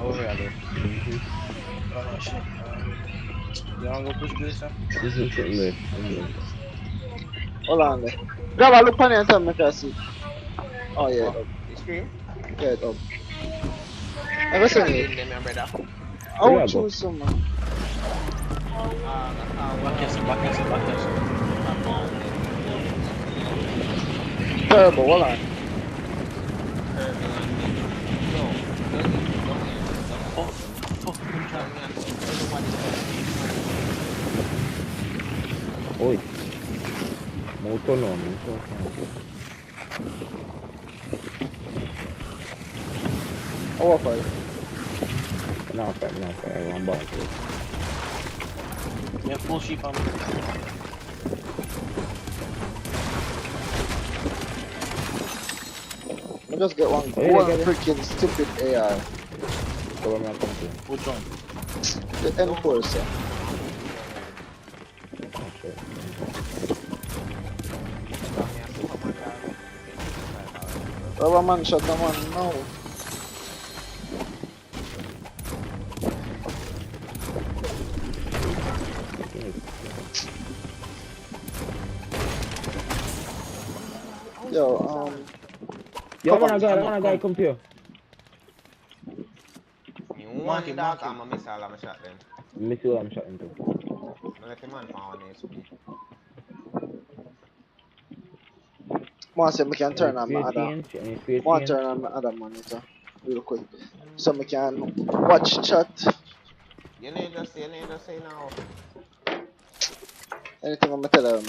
Over here, though. Oh, shit. You want to go push this up? This is something there. Hold on there. Grab a look on it and tell me if I see. Oh yeah, What? it up. The stream? Yeah, it up. I was saying it. In them, my brother. I Where will you go? choose some man. Back Terrible, hold on. Fuck, I'm trying. Oi. Motor no. Oh, what No, I'm back. Yeah, full sheep on me. I just get one freaking stupid AI. So where am I come to? Which one? The M4, sir. Rubber man shot the man now. Yo, man, I gotta come to you. Mark it. I'm a miss all of my shot then. Miss you, I'm shot into. I let the man find one HP. I say we can turn on my other. Any I want to turn on my other monitor real quick, so we can watch chat. You need to say now. Anything I'm tell you.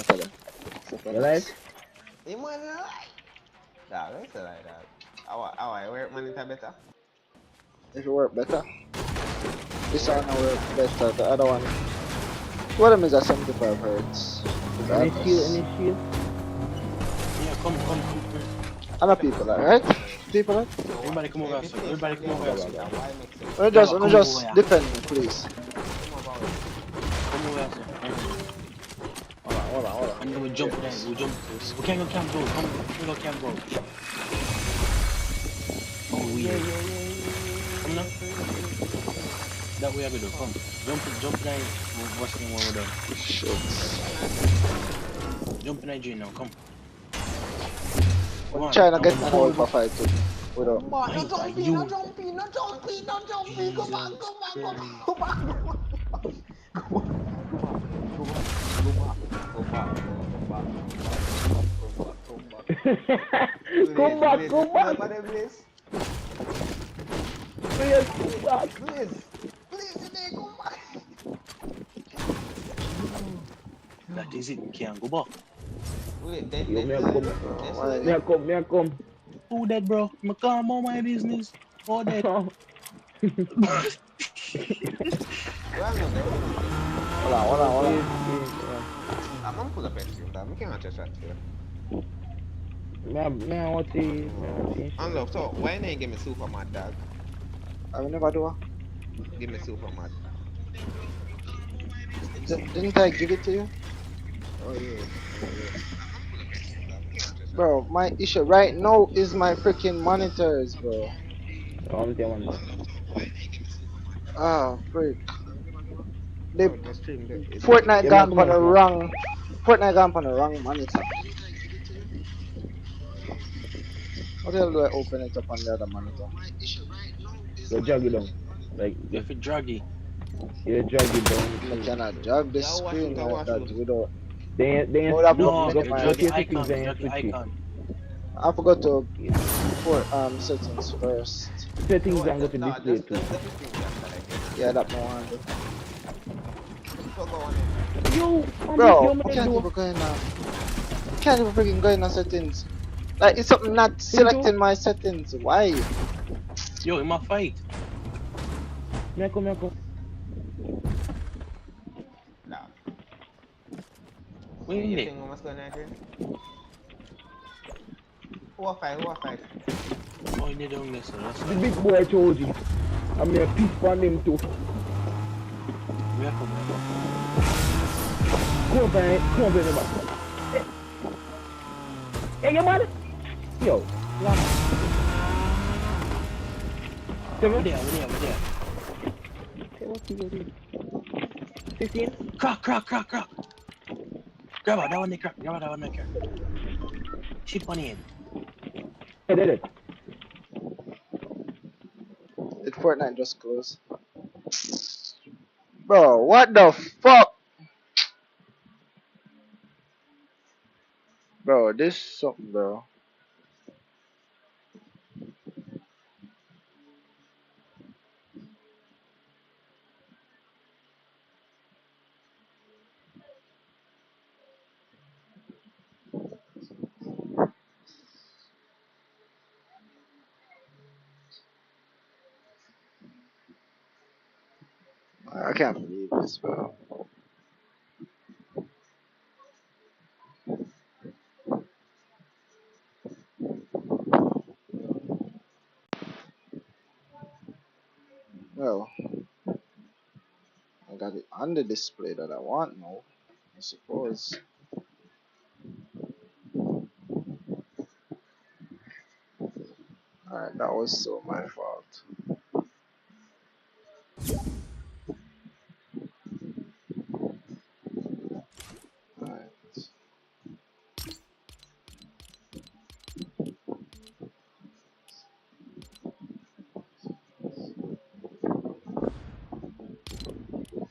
You like? You might like. Dog, let's say like that. How I work monitor better? If it work better. This one work better. The other one. One of them is at 75 hertz. Any shield? Yeah, come. Other people are right? People are? Everybody come over here. Everybody come over here. Let me just defend me, please. Come over here. Hold on. And then we jump there. We can't go camp road. Come, we go camp road. Oh yeah. Come now. That way I go do. Come. Jump there. What's the name over there? Shit. Jump in that drain now. Come. I'm trying to get an old for fight too. Without. No jumping. Go back. Come back. Please, come back. That is it. Can't go back. Wait, Yo, me a come. Who dead, bro? Me come on my business. All dead. Hold on. I'm gonna pull up extreme, but we can't just chat here. Me I want to. Unloved, so why you give me super mad, dog? I will never do it. Give me super mad. Didn't I give it to you? Oh yeah. Bro, my issue right now is my freaking monitors, bro. Ah, freak. The Fortnite gone on the wrong. Fortnite gone on the wrong monitor. What the hell do I open it up on the other monitor? You drag it down. Like, If it draggy. you drag it down. I cannot drag the screen like that without. They Hold up, No, look, you my drag the icon. Drag the icon. I forgot to settings first. Settings and go to display too. Yeah, that no one. Yo, Bro, can't even go in can't even freaking go in on settings. Like it's something not selecting my settings. Why? Yo, in my fight. Me come. Nah. Where You is think what's going on here? Who are fight? Oh, you need to this. The big boy told you. I'm gonna piss on him too. Where come on? Come on, man. Hey, you man. Yo. 7? We're there. Hey, what's he? 16? Crack. Grab that one, crack. Chip on it. Hey, did it. Did Fortnite just close? Bro, what the fuck? Bro, this something, bro. I can't believe this, bro. Well, I got it on the display that I want now, I suppose. Alright, that was so my fault. Alright.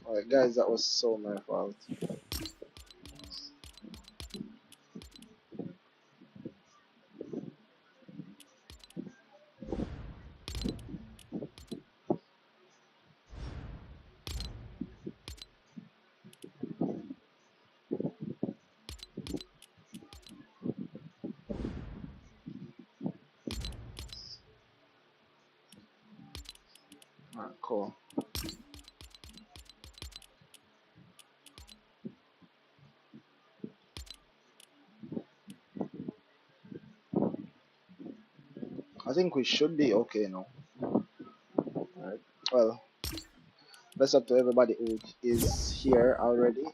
Alright, guys, that was so my fault. Alright, cool. I think we should be okay now. Alright. Well, that's up to everybody who is here already.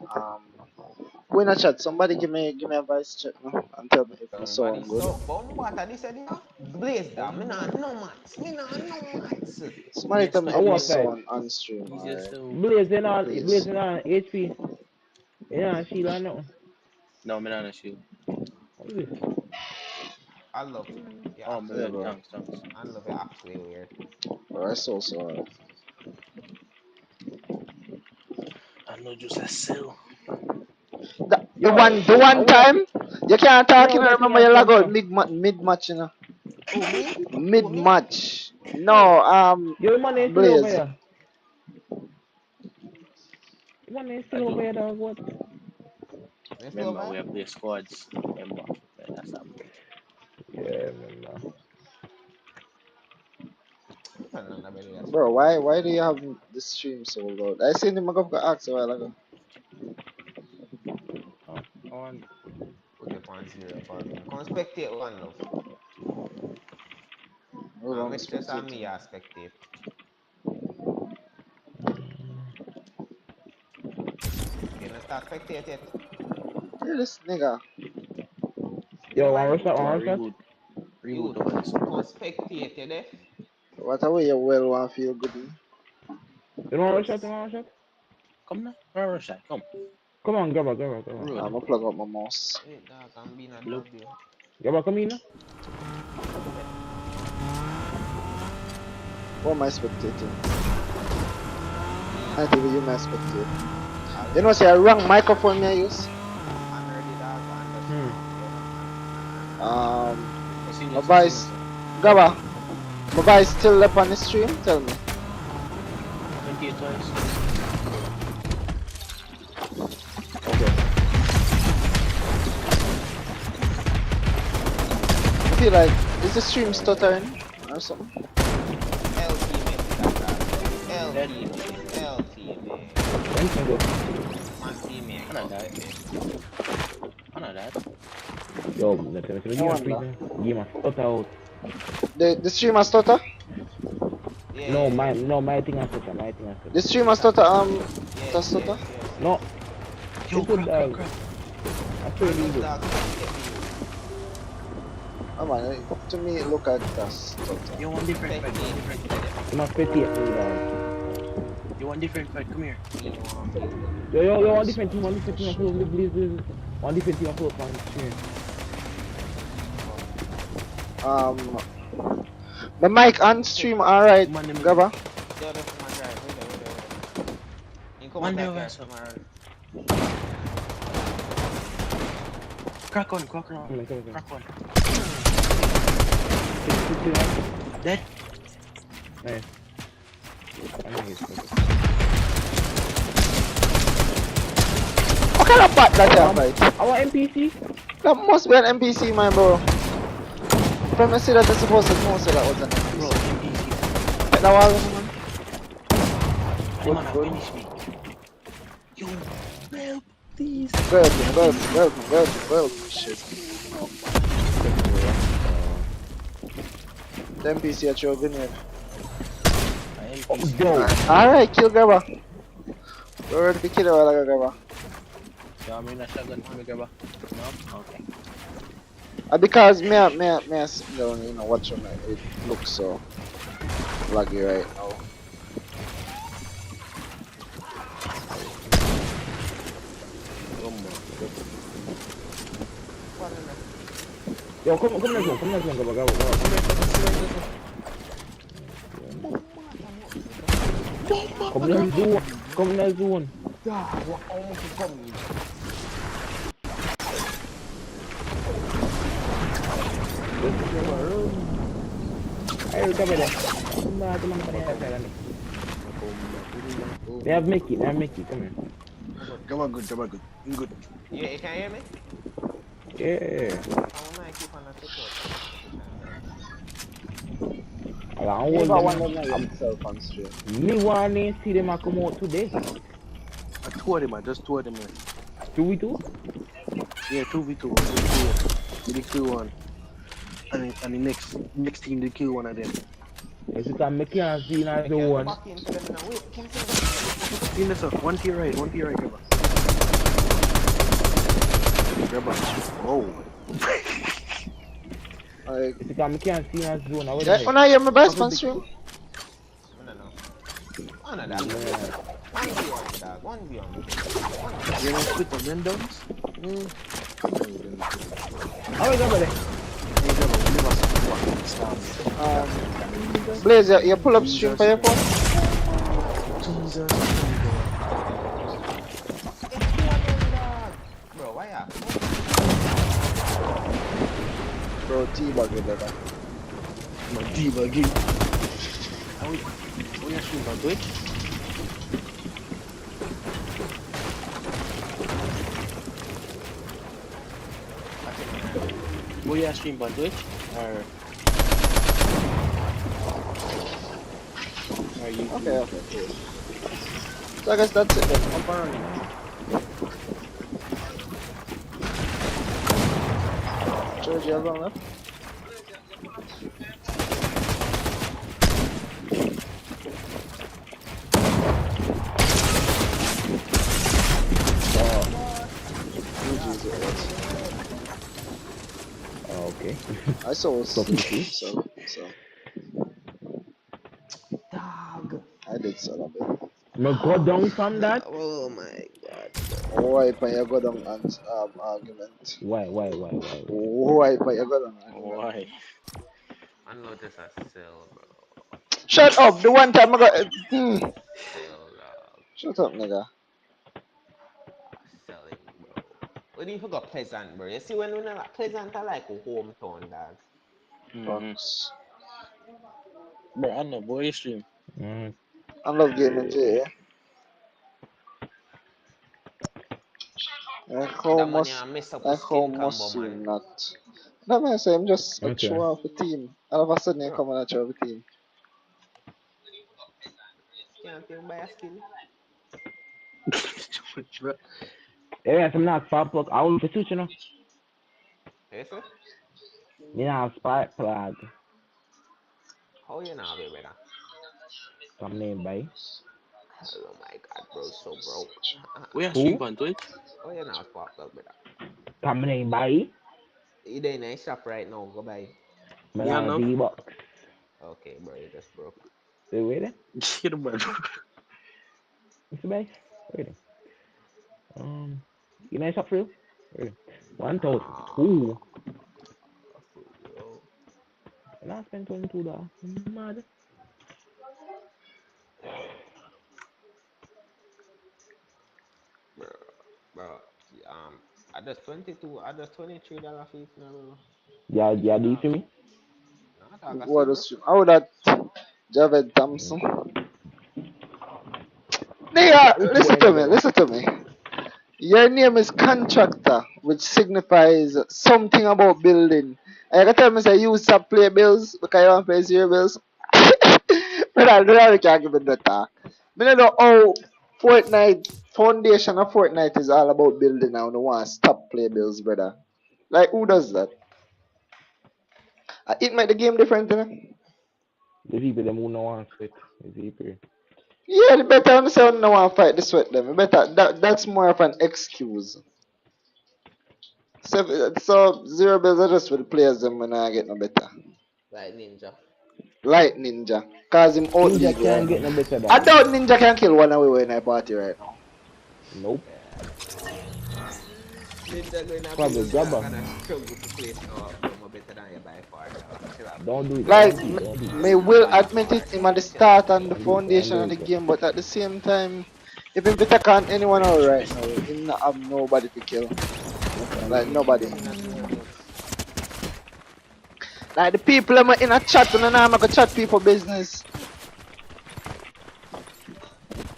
Go in a chat. Somebody give me a voice chat now and tell me if my sound good. So, but what I said, Blaze that. Me nah no mats. Somebody tell me Next if my What side? sound on stream. Alright. Blazing on Please. HP. Yeah, Sheila, no. No, me not shoot. What is this? I love your Oh, Yeah, accent. man, bro. thanks. I love your actually weird. Bro, I so sorry. I know just a cell. The Yo, one time you can't talk. You yo, know, that thing remember I you log sent out you. mid match. You know, Oh me? mid Oh me? match. Who? No, Yo, man is still over Blaze. here. Man is I still over do. here, dog. What? You still Remember, over? we play squads. Remember, that's happened. Yeah, man. I don't know about that Bro, stream. why do you have the stream so loud? I seen him go ask a while ago. Oh, on. Put it on zero for me. Come spectate one love. Hold on, Make sure spectator. some me a spectate. Okay, let's start spectate it. Hear this nigga. You know Yo, why? Come on, one shot? reboot You over this. come spectate you deaf. What a way you well want feel good. You want one shot? You want one shot? Come now, rush that. Come, Come on, grab her. road. I'm gonna plug up my mouse. Hey dog, I'm being a Look, W. Come in now. What am I spectating? I think you my spectate. You know, say a wrong microphone me I use. I'm ready dog. My voice, Gaba, my voice still up on the stream. Tell me. 28 twice. Okay. I feel like is the stream stuttering or something? L teammate Anything good. Man teammate. I know that. Yo, give me a free thing. Give me a stutter out. The streamer stutter? Yeah, No, yeah. my thing has stutter. The streamer stutter, Yeah, does stutter? No, Yo, it's good, dog. crap. I feel really good. Dog, Man, to me it look like that's total. You want different fight? You want 50. different fight? You must 58 me, dog. You want different fight? Come here. You want me? Yo, Nice. one different team, I pull up, please. One different team, I pull up on screen. The mic on stream, alright, Man, them Gabba. Yo, that's my drive. Wait. You come One out day that over, car so. tomorrow. Crack on. Come on. Crack on. Dead. Dead. Nice. I know he's good. What kind of bat that you fight? Our NPC? That must be an NPC, man, bro. From the see that you're supposed to know say that was an Bro, NPC. NPC. Get that wall, man. I'm gonna Good. finish me. Yo, help, please. Well. Shit. The NPC at your grenade. Yo. Alright, kill Gabba. We're ready to kill her while I Gabba. So I'm in a shotgun for me, Gabba. No? Okay. Because me sit down, you know, watch on it looks so laggy right now. Yo, come next one, go. Come next one. Ayo, come here. They have Mickey, come here. Gabba good. Good. You can hear me? Yeah. I might keep on the support. I You want got one them. of them yourself on stream. Me want to see them come out today. I toured him, I just toured him. 2v2? Yeah, 2v2. Did he kill one? And the next team did kill one of them. If you can make it see as the Go one. back into them now. Wait, can't say See this up. One to your right, Gabba. Gabba. Whoa. Like, If you can make it see as the one. yeah, when I hear my best on stream. I don't know. I know that. 1v1, dog. 1v1. You're gonna split the windows? How is that? Blaze, you pull up stream for your phone? Jesus. Bro, why ya? Bro, T-bug with that. No, debugging. We are streaming on Twitch? We are streaming on Twitch? Or are you? Okay, cool. So I guess that's it then. Up around. George, you have one left? Okay. I saw something, so Dog. I did sell a bit. Me go down from that? Oh my god. Why when you go down and argument? Why? Why when you go down argument? Why? Unload this as sell, bro. Shut up! The one time I got Sell, dog. Shut up, nigga. Selling, bro. What do you forgot Pleasant, bro? You see when we not Pleasant are like a hometown, dog. Fucks. Bro, I know, boy, stream. I love gaming too, yeah. That money I mess up with skin combo, You man. not? No man, say I'm just a Okay. show off a team. All of a sudden you Bro. come on a show off a team. Can't even buy a skin. Yeah, some not spark plug. I will switch, you know. Yes, sir? Me not spark plug. How you know, baby? Come name by. Oh my god, bro, so broke. We are Who? streaming on Twitch? Oh, you know, spark plug, brother. Come name by. You there in a shop right now, go buy. Man, Yeah, I no. V-Bucks. Okay, bro, you just broke. Wait, wait there. Shit, man. Mr. Bass. Wait there. You nice up for you? Wait there. 1,002. Bro. And I spent $22. Mad. Bro, bro, I just 22, I just $23 fees now, bro. Yeah, yeah, do you $23. see me? No, I thought I see, What bro. else? How that Javed Mm. Thompson? Yeah, Nigga, this listen boy to not me, there. listen to me. Your name is contractor, which signifies something about building. And you can tell me say you stop play bills because you want to pay zero bills. But I don't know can't give me the talk. I don't know how Fortnite foundation of Fortnite is all about building now. No one stop play bills, brother. Like who does that? It make the game different, you know? The people them who no want sweat. The people. Yeah, the better understand no one fight the sweat them. Better that's more of an excuse. So zero bills are just for the players them when I get no better. Like Ninja. Light Ninja. Cause him out Ninja league right can't now. get no better I than me. doubt Ninja can kill one away in a party right now. Nope. Ninja going to Probably build, you're grabber. gonna struggle to place no more better than you by far, dog. Chill out, Don't do please. it. Like Don't do it. Don't do it. me will By admit far, it him at dog. the Chill out. start and the Don't do it. Don't foundation do of the it. game, but at the same time, if him take on anyone out right now, him not have nobody to kill. That's what I Like mean. nobody. Him not nervous. Like the people them in a chat and I'm gonna chat people business.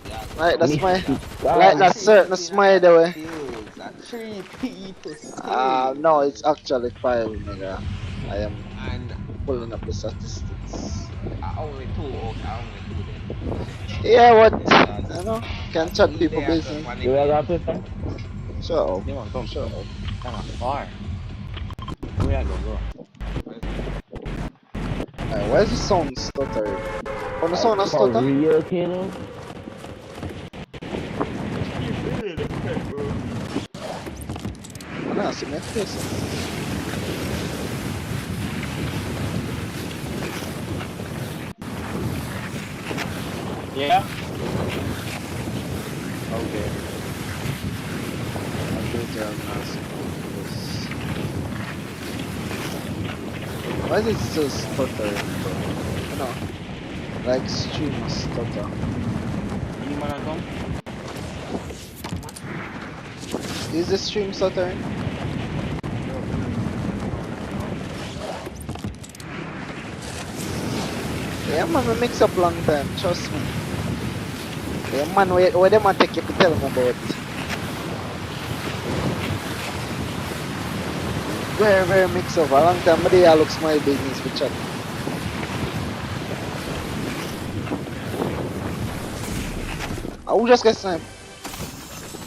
Yeah, go Like some that's my Mystic ninja. like God. that Three certain people in smile that the way. skills. Three people skills. No, it's actually 5, nigga. I am And pulling up the statistics. only two, okay, only two then. Yeah, what? Yeah, because You know, can that chat three people they are just business. one You ever game. got to some? Shut up. Yeah, man, come, Shut come. up. Kind of far. Where I go? Where's it? Alright, why is the sound stuttering? On the sound a For stutter? real, Kano? Keep really the pet, bro. I don't see my face. Yeah? Okay. I think I'm not seeing this. Why is it still stuttering, bro? You know, like stream stutter. Any man I come? Is the stream stuttering? Bro, I'm not using my phone right now. Yeah, man, we mix up long time, trust me. Yeah, man, where them a take you to tell me about? Very, very mix up. A long time, but they all look small business for chat. I will just get sniped.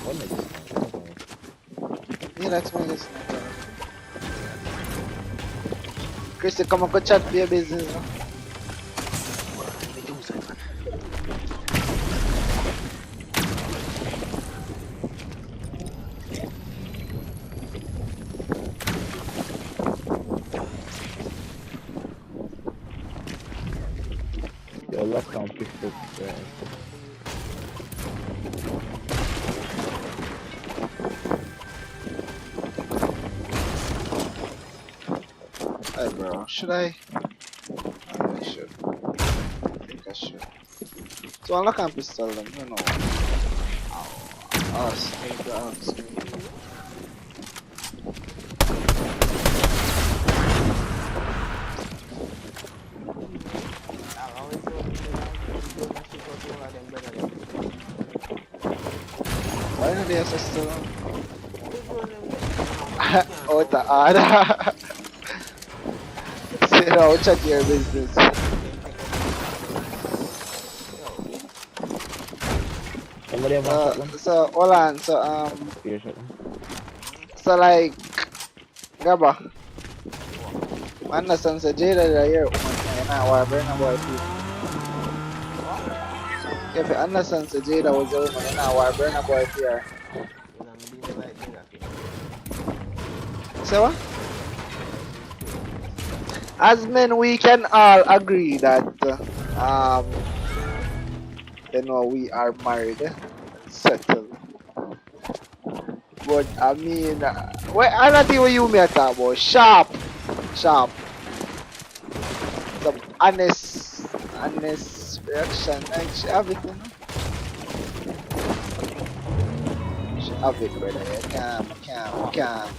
What nigga? Yeah, that's my guess. Chris, come on, go chat for your business. No? Let me do something. Yo, lockdown pistol. Hey, bro, should I? I should. I think I should. So I'm not gonna pistol them, you know. Ask me to ask me. I always told me that I'm gonna ship out all of them, brother. Them. Why not the SS still on? They doing them get can't Oh, come it's a with hard. them. Say no, chat your business. Yo, Somebody have one shot one? So hold on. Spear shot one. So like, Gabba, what? understand? So Jada, the year woman, now why burn a boy feet? What? If you understand, so Jada was the woman, now why burn a boy feet? You know, me do like Jada thing. So what? As men, we can all agree that um, we are married and settled. But I mean, I don't think what you may talk about. Sharp, some honest reaction. Like she have it, She have it, brother.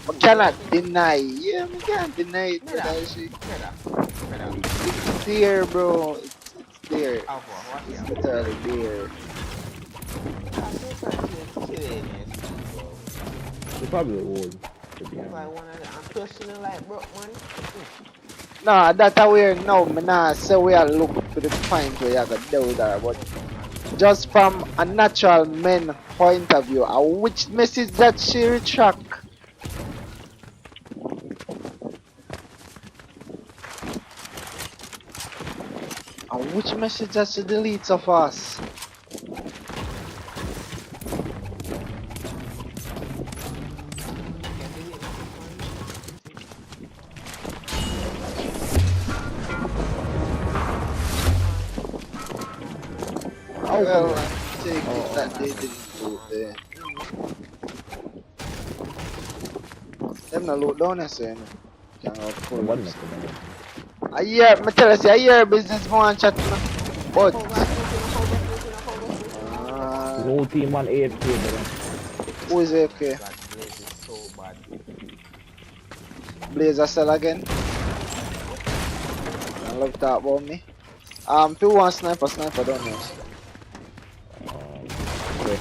I cannot deny. Yeah, I can't deny it, brother. It's there, bro. It's there. It's literally there. They probably old, to be honest. Nah, that aware now. Me nah say we are look to the point where you got do that, but just from a natural men point of view, which message that she retract? Which message that she deletes of us? Well, I take it that they didn't do it. Them not look down there, saying. Can't go full. I hear, me tell you, I hear business man chat, but No team on AFK, brother. who is AFK? Blazer sell again. I love that about me. People want sniper, don't know. Okay.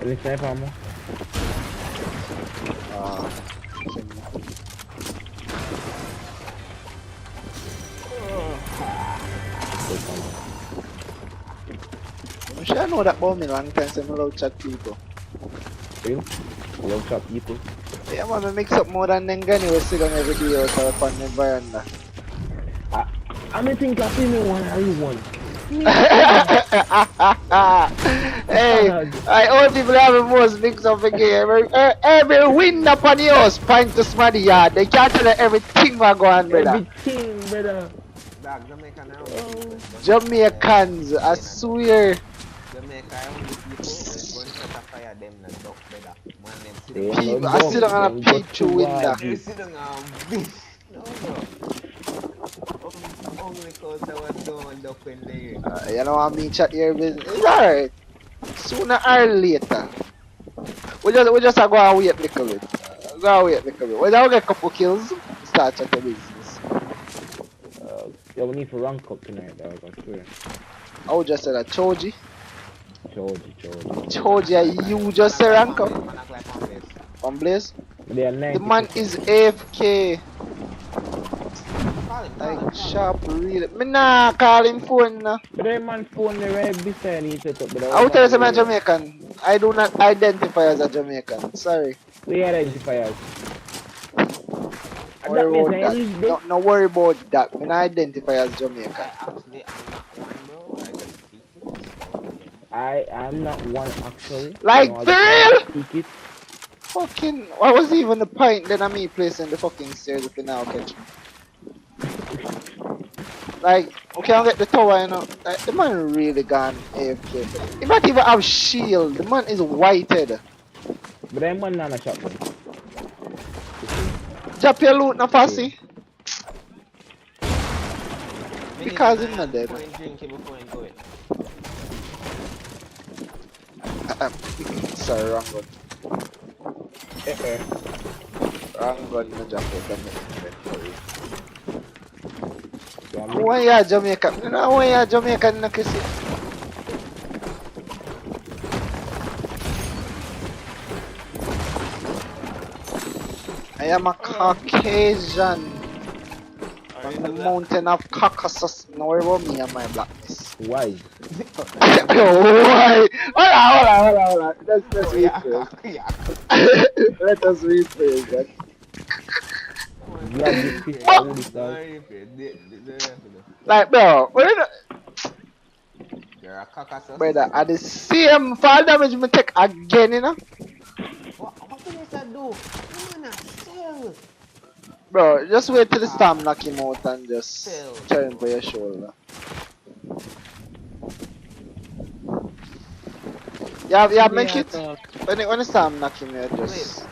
Any sniper ammo? I'm sure I know that about me long time, so I love chat people. You? Love chat people? Yeah, man, I mix up more than them gun you sit on every day out of on the veranda. I may think I see me one, I really want. Hey, all people have the most mix up again. Every wind up on the house point to somebody yard. They can't tell you everything what go on, brother. Everything, brother. Jamaicans, I swear. People, I sit on a peach window. You know what I mean? Chat your business. It's alright. Sooner or later. We just go and wait a little bit. Go and wait a little bit. When I get a couple kills, start chat your business. Yeah, we need to rank up tonight, dog, I swear. I would just say that Choji. Choji. You just say rank up. On Blaze? The man is AFK. Like sharp really. Me nah call him phone now. But that man phone the right beside he set up. I will tell you I'm Jamaican. I do not identify as a Jamaican. Sorry. We identify as. Worry about that. No worry about that. I identify as Jamaican. I am not one actually. Like for real? Fucking, what was even the point then of me placing the fucking stairs if you now catch me? Like, okay, I'll get the tower, you know. Like, the man really gone AFK. He might even have shield. The man is whited. But that man not a shot. Drop your loot, na fussy. Because he's not dead. Sorry, wrong gun. Wrong gun, no jump out of my inventory. Why ya Jamaican? No, why ya Jamaican na kasi? I am a Caucasian from the mountain of Caucasus. No worry about me and my blackness. Why? Why? Hold on. Let's rephrase. Let us rephrase that. Like, bro, brother, at the same fall damage me take again, you know? What did I do? Bro, just wait till the storm knock him out and just Tell try him you. for your shoulder. Yeah, make it. When the storm knock him, you Wait. just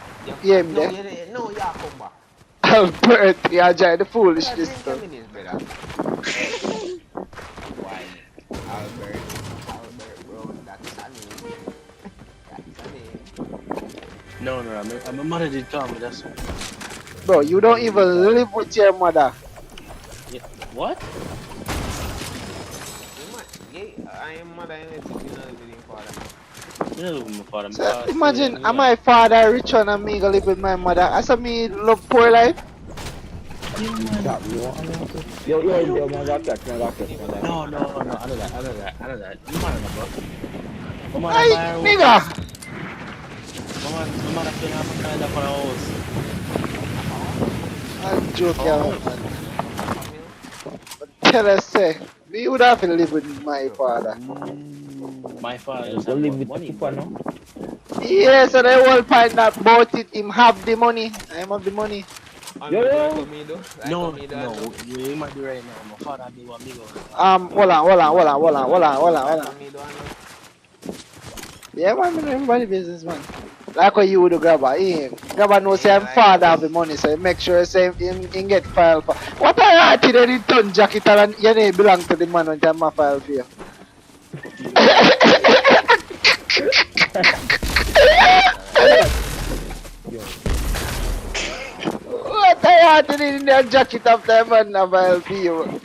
Yeah, aim no, there. no, yeah, come back. Albert, yeah, join the Brother, foolishness drink too. your minis, brother. Why? Albert Brown, that's a name. That's a name. No, my mother did tell me that's Bro, you don't even live with your mother. yeah. What? I am mother and you know living father. You know my father. My So father imagine, still my father rich and me go live with my mother. I saw me love poor life. yeah, man. Stop, you want to? Yo, man, got that. No, I know that. My mother, bro. My mother Hey, buy her house. nigga! My mother pay her kind of for a house. I'm joking, Oh, man. But tell us, say, we would have to live with my father. my father You just go have live more with money, the bro. no? Yes, and I will find out about it. Him have the money. I have the money. Yo. No, you might be right now. My father be one big house. Hold on. Yeah, man, everybody business, man. Like what you do, grabber. Grabber knows say him father have the money, so he make sure say him get file for. What I had today, the ton jacket and your name belong to the man when time I file for you. Yo. What I had today in that jacket of the man I file for you.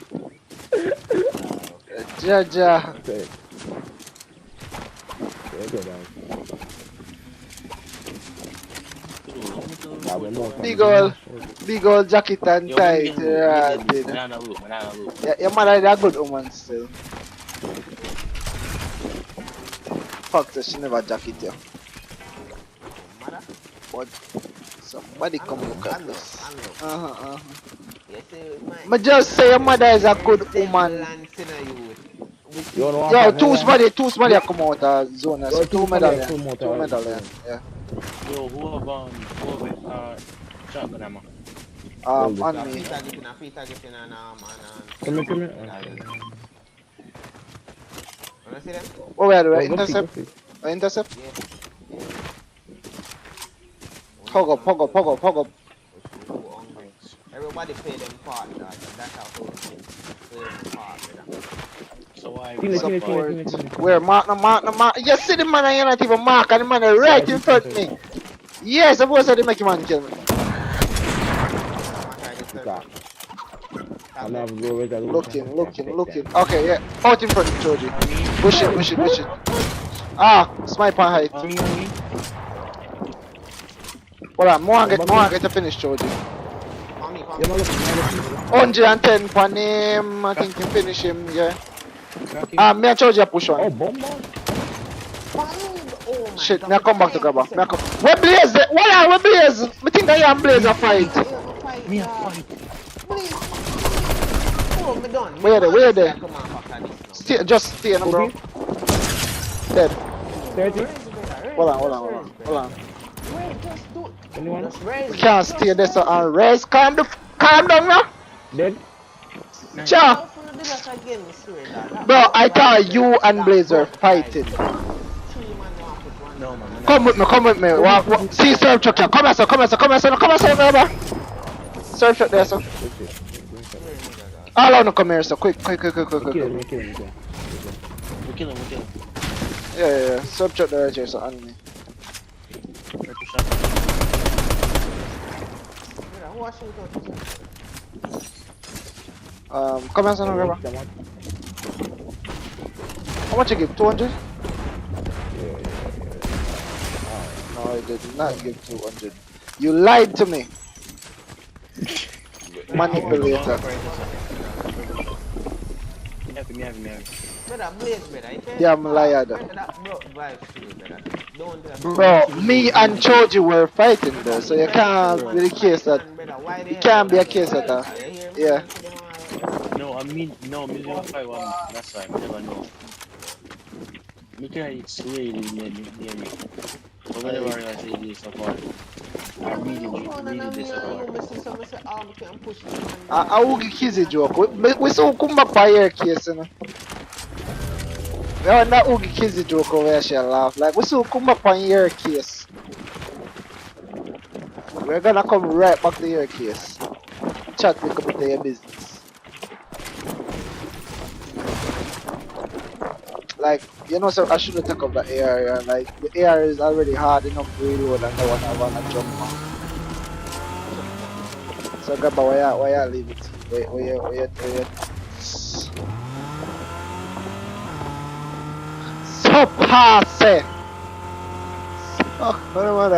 Jaja. Okay. Okay, guys. Big old jacket and Yo, tight. Yeah, banana loop. your mother is a good woman still. Fuck, so she never jacket you. But somebody come look at this. But just say your mother is a good woman. You want Yo, to two somebody come out of zone. So two medal, yeah. Yo, who shotgun ammo? On me. Come here. What we are doing? Go Intercept? see. Intercept? Hug up. Everybody pay them part, dog. That's how it pay them part, brother. So why? Support. Where? Mark. You see the man, you're not even mark, and the man is right in front of me. Yes, suppose I didn't make him man kill me. Looking. Okay, yeah. Out in front of Georgie. Push it. Ah, sniper height. Hold on, more get to finish Georgie. 110 for him. I think you finish him, yeah. Me and Georgie push on. Oh, bomb. Shit, me I come back to grab her. Where Blaze? Where Blaze? Me think I am Blaze a fight. Me a fight. Where they? Just stay, no, bro. Dead. 30? Hold on. Anyone? We can't stay there so and raise. Calm down now. Dead? Cha. Bro, I thought you and Blaze were fighting. No, man. Come with me. See, surf truck. Come here, brother. Surf truck there, so. All on come here, so quick. Kill him. We kill him. Yeah. Surf truck there, so on me. Come here, son, grab her. How much you give? 200? No, I did not give 200. You lied to me. Manipulator. Yeah, I'm liar. Bro, me and Choji were fighting though, so you can't be the case that. It can't be a case that. Yeah. No, me never fight one. That's why I never know. Me can't eat sweet near me. But whenever I say this, so far. I I'm really, look on and really I'm here and disappointed. you see some say we can push me and I will give Kizzy joke. We saw come back by your case, you know. We are not Oogie Kizzy joke over here, she laugh. Like, we saw come back on your case. We're gonna come right back to your case. Chat with a bit of your business. Like, you know, so I should have taken up the AR. Like, the AR is already hard enough to reload and the one I wanna jump on. So, Gabba, why you leave it? Where you. So passe! Oh, what am I?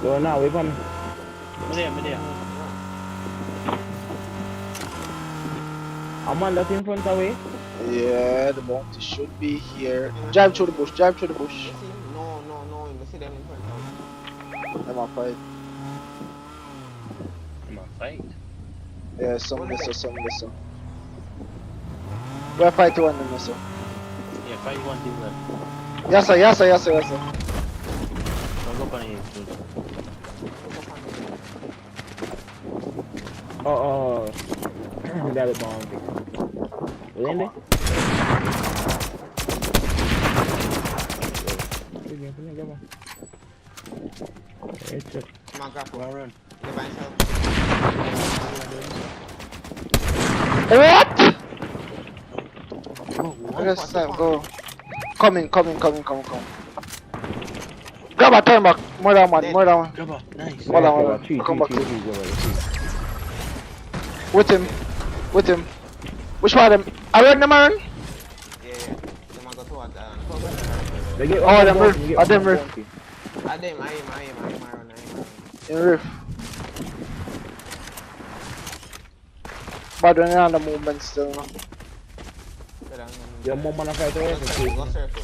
Yo, now, wait for me. Me there. I'm on that in front of me. Yeah, the bounty should be here. Drive through the bush, drive through the bush. you see? No, you see them in front of I'm on fight. I'm a fight. Yeah, some listen. We're fighting one them, so. Yeah, fight one thing left. Yes, sir. Don't go on here. Oh. That is bounty. You in there? Come on. It's it. Come on, grab Go on, run. the by himself. What? Go, what? Let's go. Coming. Grab a turn back. More than one. Grab up. Nice. Hold on. Come back. With him. Which one of them? I read them, man. Yeah. Them a go towards Oh, them roof. Them roof. I run. In roof. But we're on the movement still, no? Your mom wanna fight away? Go circle.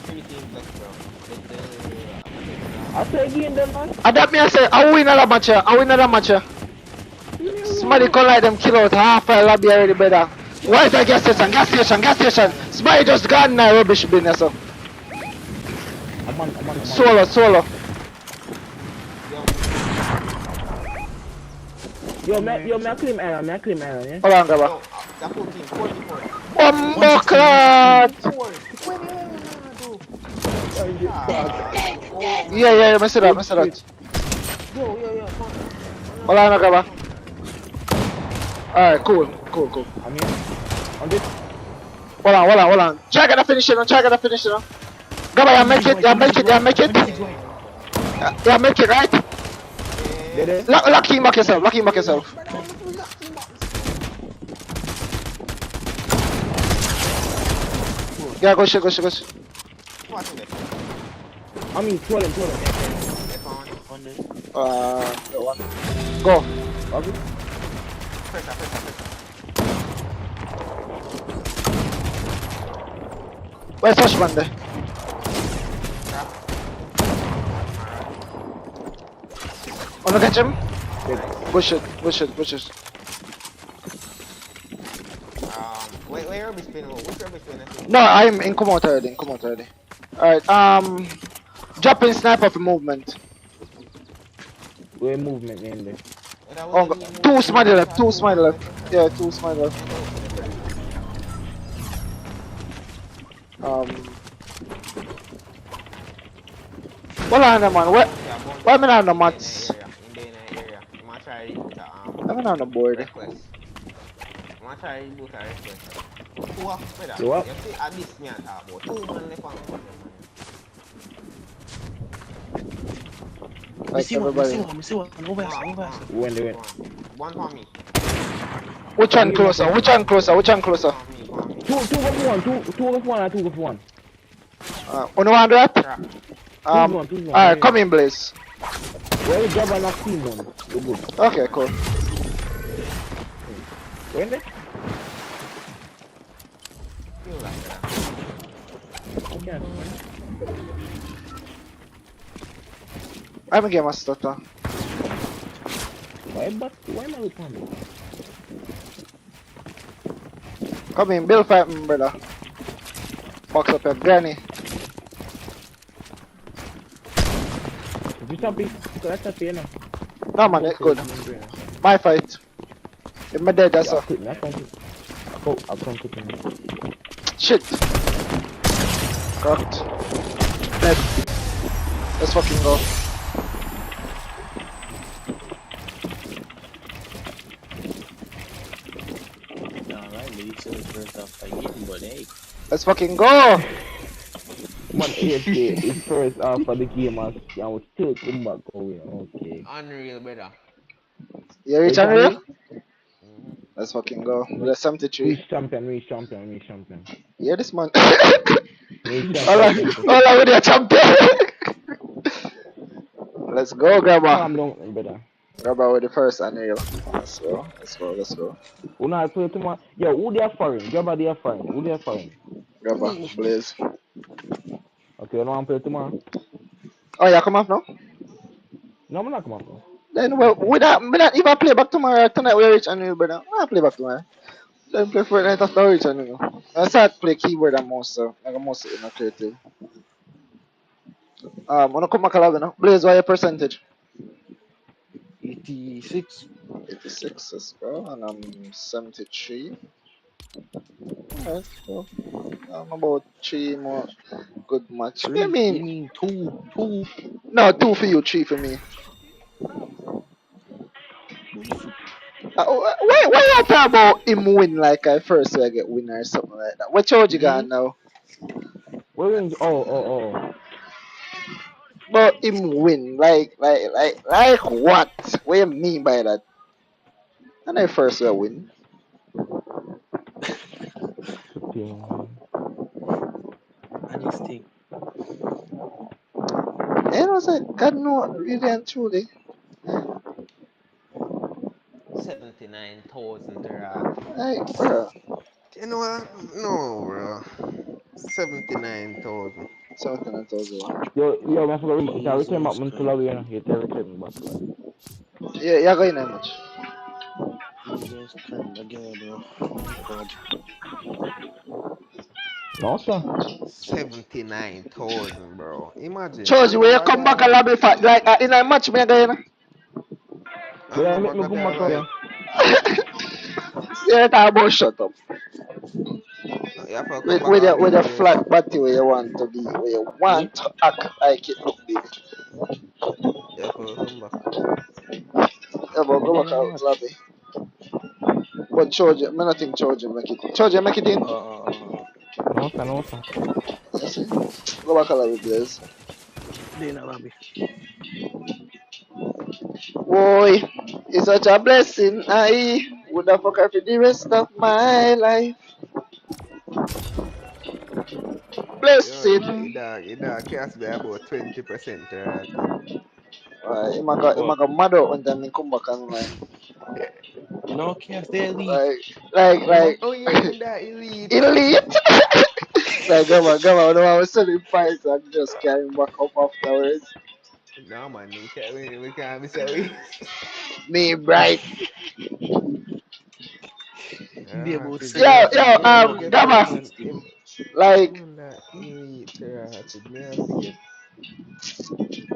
3 teams left, bro. I'll say again then, man. Adapt me and say, I win another match here. Somebody call like them kill out half a lobby already, brother. Why is that gas station? Somebody just gone in that rubbish bin, so. I'm on. Solo. Yo, me claim iron, yeah? Hold on, Gabba. No, that 14, 44. Bumbleclad! Yeah, mess it up. Yo, come on. Hold on, Gabba. Alright, cool. I'm here. On this. Hold on. Try to finish it, Gabba, you make it. You make it, right? Did it? Lock him back yourself. Yeah, go shit. What's in it? I mean, 12 him. On this. The one. Go. Okay. Pressure. Where's Hushman there? Wanna catch him? Push it. Where rubbish bin? Which rubbish bin? No, I'm in come out already. Alright, drop in sniper for movement. Where movement in there? Oh, two smiley left. Yeah, two smiley left. What on the man? Why am I on the mats? In the area. You might try to reboot I'm on the board. request. You might try to reboot a request. Two off, brother. You what? You see, at this me I talk about. 2 man left on the Like everybody. Me see one. Move back. When they went. One for me. Which one closer? For me. Two of one. On one that? Yeah. Two. Alright, come in, Blaze. Where you grab enough team one? You good. Okay, cool. When they? Feel like that. Okay. I'm a game master. Why am I with me? Come in, Bill fight me, brother. Box up your granny. Just jump in. That's up here now. No man, it's good. My fight. If my dead, that's Yeah, all. quick, man. I'll come quick. Shit. Cracked. Dead. Let's fucking go. Alright, Lee, so first off fighting, but hey. Let's fucking go. Man, AFK is first half of the game and we still come back going. Okay. Unreal, brother. You reach Wait, Unreal? Mm-hmm. Let's fucking go. We're at 73. Reach champion. Yeah, this man. Reach Alright, champion. alright, with your champion. Let's go, grabber. Calm down, brother. Grabber with the first Unreal. Let's go. Who not play tomorrow? Yo, who they are foreign? Grabber they are foreign. Who they are foreign? Grabber, Blaze. Okay, you don't want to play tomorrow? Oh, yeah, come off now? No, I'm not come up now. Then, well, we not even play back tomorrow. Tonight we reach Unreal, brother. We not play back tomorrow. Then play Fortnite after reach Unreal. I start play keyboard and mouse, so I can mouse it in a creative. Wanna come back a lot, no? Blaze, what your percentage? 86. 86, let's go. And I'm 73. Alright, so I'm about 3 more good match. What do you 3? You mean? mean 2? 2? No, 2 for you, 3 for me. Why you talk about him win like I first I get winner or something like that? What charge you got now? Where is oh. But him win like what? What you mean by that? And I first I win. Okay. And his thing. And I was like, God no, really and truly. 79,000 there. Like, bro, You know what? No, bro. 79,000. something I told you. Yo, I forgot to return back Jesus to Christ. Lawyer. You tell return back. Yeah, you're going that much. Jesus Christ, again, bro. Oh, God. No, sir. 79,000, bro. Imagine. Charge You you when know you what come that back a like? lobby fight like in a match me again. I Yeah, know make what me that come back like. here. Yeah, talk about shut up. You have to come back With again, a please. flat body where you want to be, where you Me? want to act like it look big. You have to come back. Yeah, but Me go then back I out watch. lobby. But charge you, me not think charge you make it. Charge you make it in. No, sir. You see? Go back a lobby, please. Then I'll be. Boy, it's such a blessing. I would have fuck her for the rest of my life. Yo, Blessing. it cast be about 20% there, I think. He What? got mad out when time he come back online. No cast the elite. Like, like, Remember? like, Oh yeah, me that elite. elite. Like, come on, no, I was selling price and just carrying back up afterwards. No man, we can't be sorry. Me bright. Be Yeah, about me Yo, have seventy. to, yo, me have to No, get be that about Gamma. man. 60. Like, Him that elite rated. Me have to get.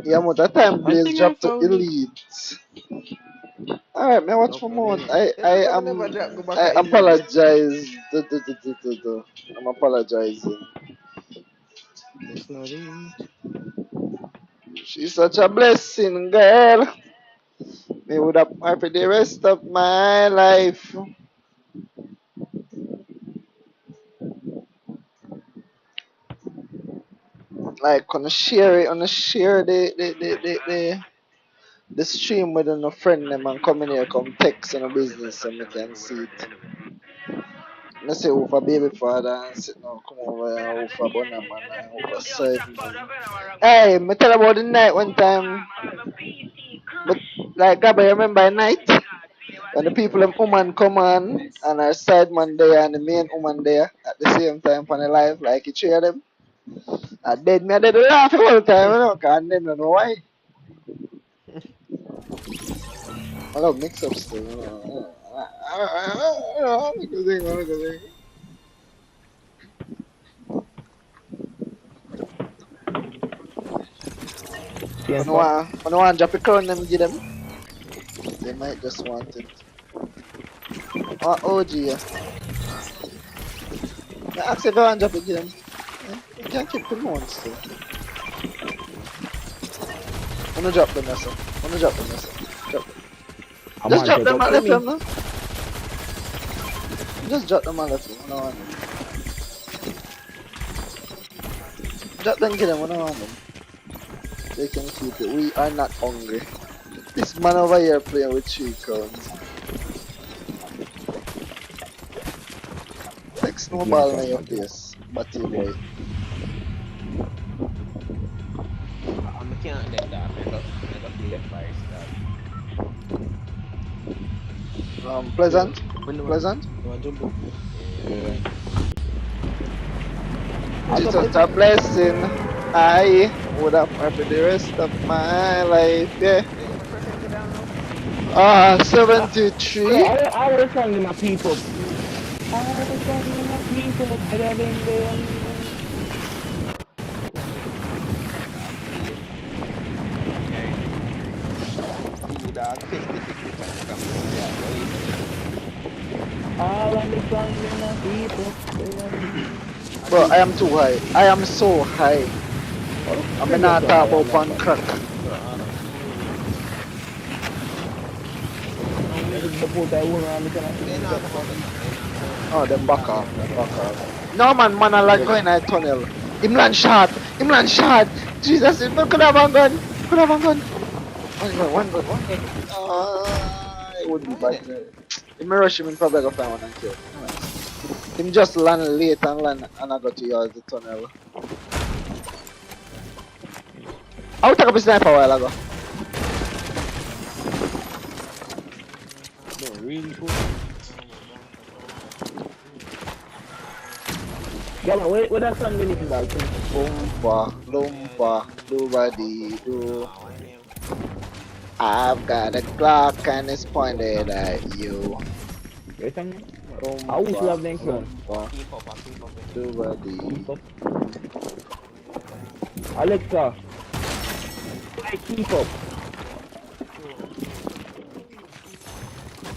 yeah, but that time I Blaze think I dropped to found it. elite. Alright, man, watch No for problem. more. How come I never drop go back I at elite? apologize. I'm apologizing. It's not it. She's such a blessing, girl. Me would have happy the rest of my life. Like, on share the stream with a friend them and come in here, come text on a business so we can see it. I say who for baby father and say no come over here who for Bonner man and who for side man. Hey, me tell about the night one time. But like Gabba, you remember the night? When the people of woman come on and our side man there and the main woman there at the same time for the life, like you cheer them. I did laugh the whole time, you know, cause I didn't know why. I love mix up still, you know. Good thing, good thing. Yes, I don't want drop a crown them give them. They might just want it. Oh, OG, yeah. I ask if I want drop it give them. You can't keep the monster. I'm gonna drop them, sir. I'm gonna drop them, sir. Drop them. Just drop them and left them, no? Just drop them and left them. I don't want them. Drop them, give them. I don't want them. They can keep it. We are not hungry. This man over here playing with 3 crowns. Like snowball in your face, batty boy. I'm can't let that. I got play fire style. Pleasant? Pleasant? You want jump up? Jesus a blessing. I would have happy the rest of my life, yeah. 73. I was telling my people. I was telling my people better than them. All of the songs in my people. Bro, I am too high. I am so high. I'm not talk about pan crack. Oh, them back off. No man, I like going in a tunnel. Him land shot. Jesus, it could have a gun. One gun. It would be bad. If me rush him, in probably go find one and kill. Him just land late and I go to yours the tunnel. I took up a sniper a while ago. No, really cool. Yeah, wait, that song meaning about? Lumpa, do. I've got a clock and it's pointed at you. I always love them song. Alexa, keep up.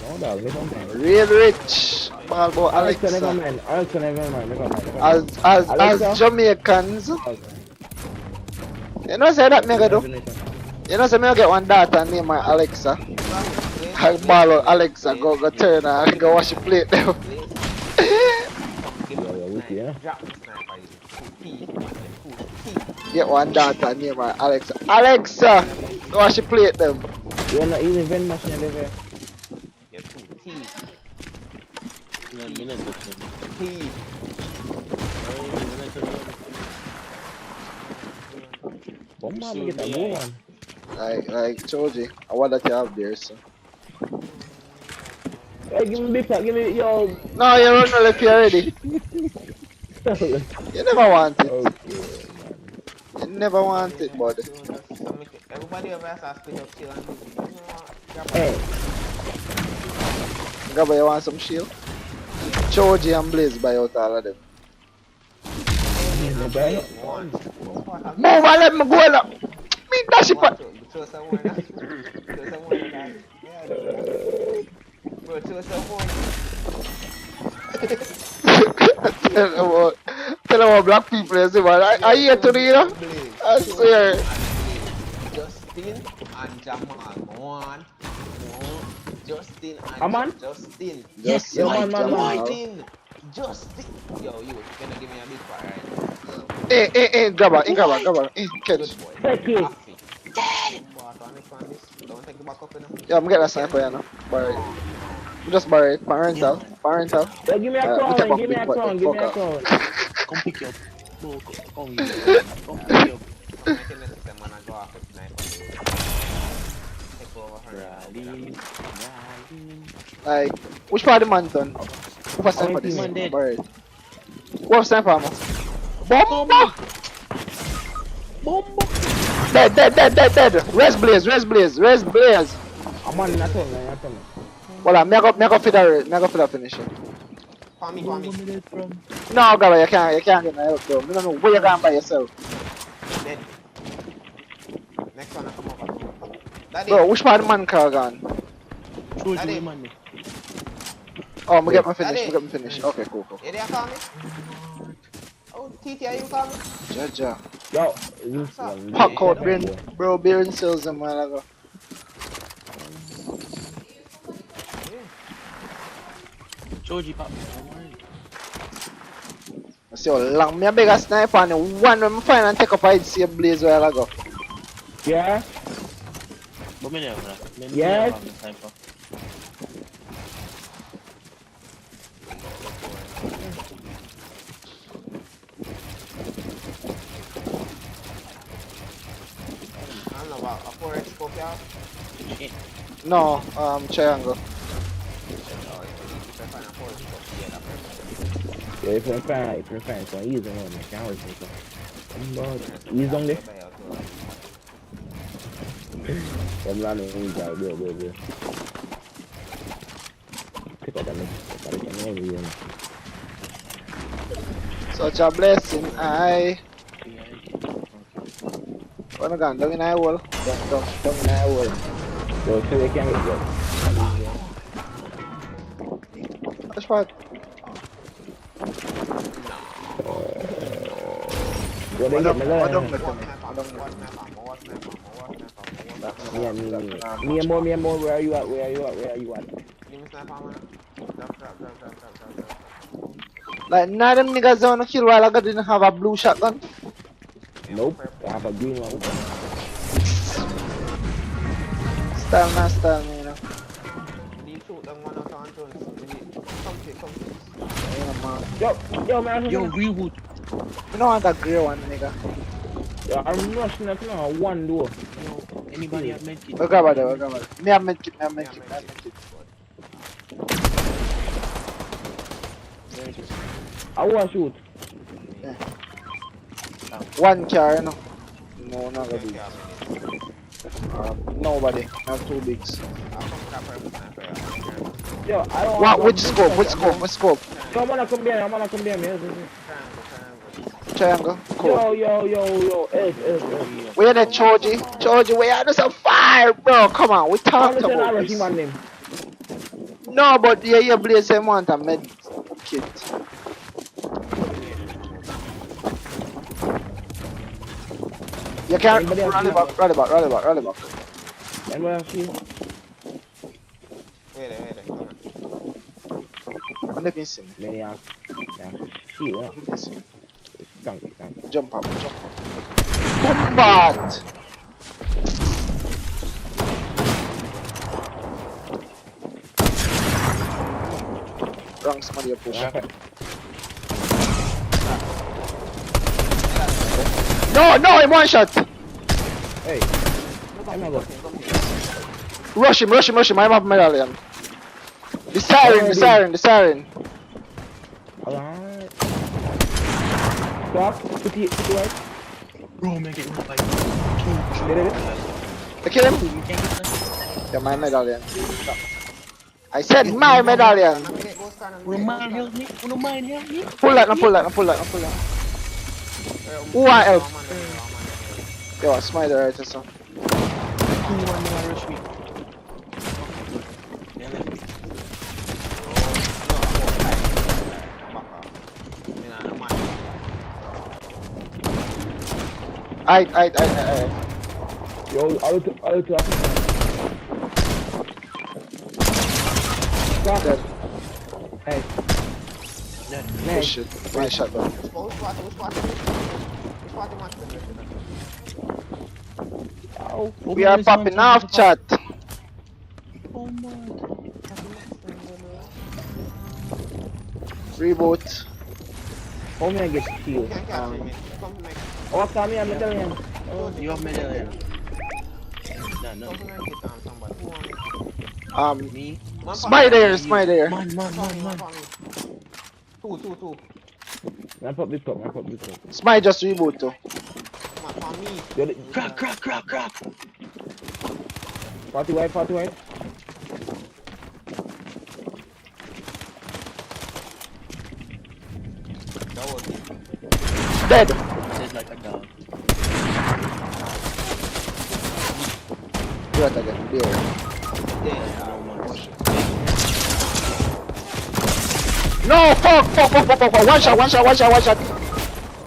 No, dog, Real rich. Alexa. Never mind. As Jamaicans, you know say that me go do? You know say me get one daughter named her Alexa. I ball out Alexa, go turn her and go wash the plate now. Get one daughter named her Alexa. Alexa, go wash the plate them. You're not using vending machine there. Like Choji, I want that you have there, so. Hey, give me yo. No, you run left here already. You never want it. Okay. You never want it, buddy. Everybody over here has to help kill and Hey. Gabba, you want some shield? Choji and Blaze buy out all of them. Move and let me go up. Me dash it back. Tell them about black people, you see, man. I hear to you know? I swear. Justin and Jamal. One. Justin and Justin. Yes, man. Justin. Yo, you gonna give me a big fire, right? Hey, grab her. Hey, catch. Take it. Don't take the back up, you know. Yeah, I'm getting a sniper, you know. Bury it. Just bury it. Parental. Hey, give me a call. Give me a call. Come pick you up. No, come pick you up. Like, which part of the man done? Who was sniper this? Bury it. Who was sniper, man? Bomba! Dead. Rest blaze. I'm on that one. Well, I make up for the finish it. For me. No, Gabba, you can't get my help, bro. You don't know where you're going by yourself. Next one, I come over. Daddy. Bro, which part of man car gone? Show Daddy. you man. Oh, me get my finish, Daddy. me get my finish. Okay, cool. You there, call me? Oh, TT, are you call me? Jaja. Yo, Pack out, bro, beer and sales a while ago. Choji pop. I see how long me a big a sniper and the one when I find and take up I'd see a blaze while ago. Yeah. But me never. Yes. I don't know about a 4x scope, y'all. No, triangle. Oh, if I find a 4x scope, yeah, that's perfect. Yeah, if you find some easy one, I can't wait for easy on there. I'm running in there, bro. Pick up that nigga. Such a blessing, When I gone down in the hole. Down in the hole. So they can't get good. Which part? What they get me there? Yeah, me and more, where are you at? Give me sniper, man. Drop. Like, none of them niggas down the kill while I didn't have a blue shotgun. Nope, I have a green one. Style me, you know. You shoot them one out on drones. Come to. Yeah, man. Yo, man. Yo, reboot. You don't want that grey one, nigga. Yo, I'm rushing up now, one door. Yo, anybody have medkit? We'll grab it. Me have medkit. I want to shoot. Yeah. One car, you know. No, not gonna be. Nobody. Not two bigs. Yo, I don't What? want Which scope? Come on, come here, man. Triangle. Cool. Yo, Ed. Where the Choji? Choji, we are just on fire, bro. Come on, we talked about this. Name. No, but yeah, Blaze say want a med kit. You can't rally back. Anybody else see? Wait. And they can see me. Yeah. See, what? They can see me. Thank you. Jump up. Combat! Wrong, somebody a push. No, in one shot! Hey, I'm not going. Rush him, I have medallion. The siren. Alright. Stop, put it right. Bro, man, get one by Did it? I kill him? Yeah, my medallion. I said my medallion! Remind help me. Pull that. Who want help? Yo, Smiler right or so. Rush me. Aight. Yo, out. Stop it. Hey. Nice shit. Nice shot, bro. Which We are popping off, chat. Oh my. Reboot. How may I get killed? Oh, come here, medallion. You have medallion. No. Me. Spider. Man. Two. Man, pop this up. Smite just reboot too. Crack. 40 white. Dead. Dead like a dog. you at again? There. Yeah, No, fuck. One shot.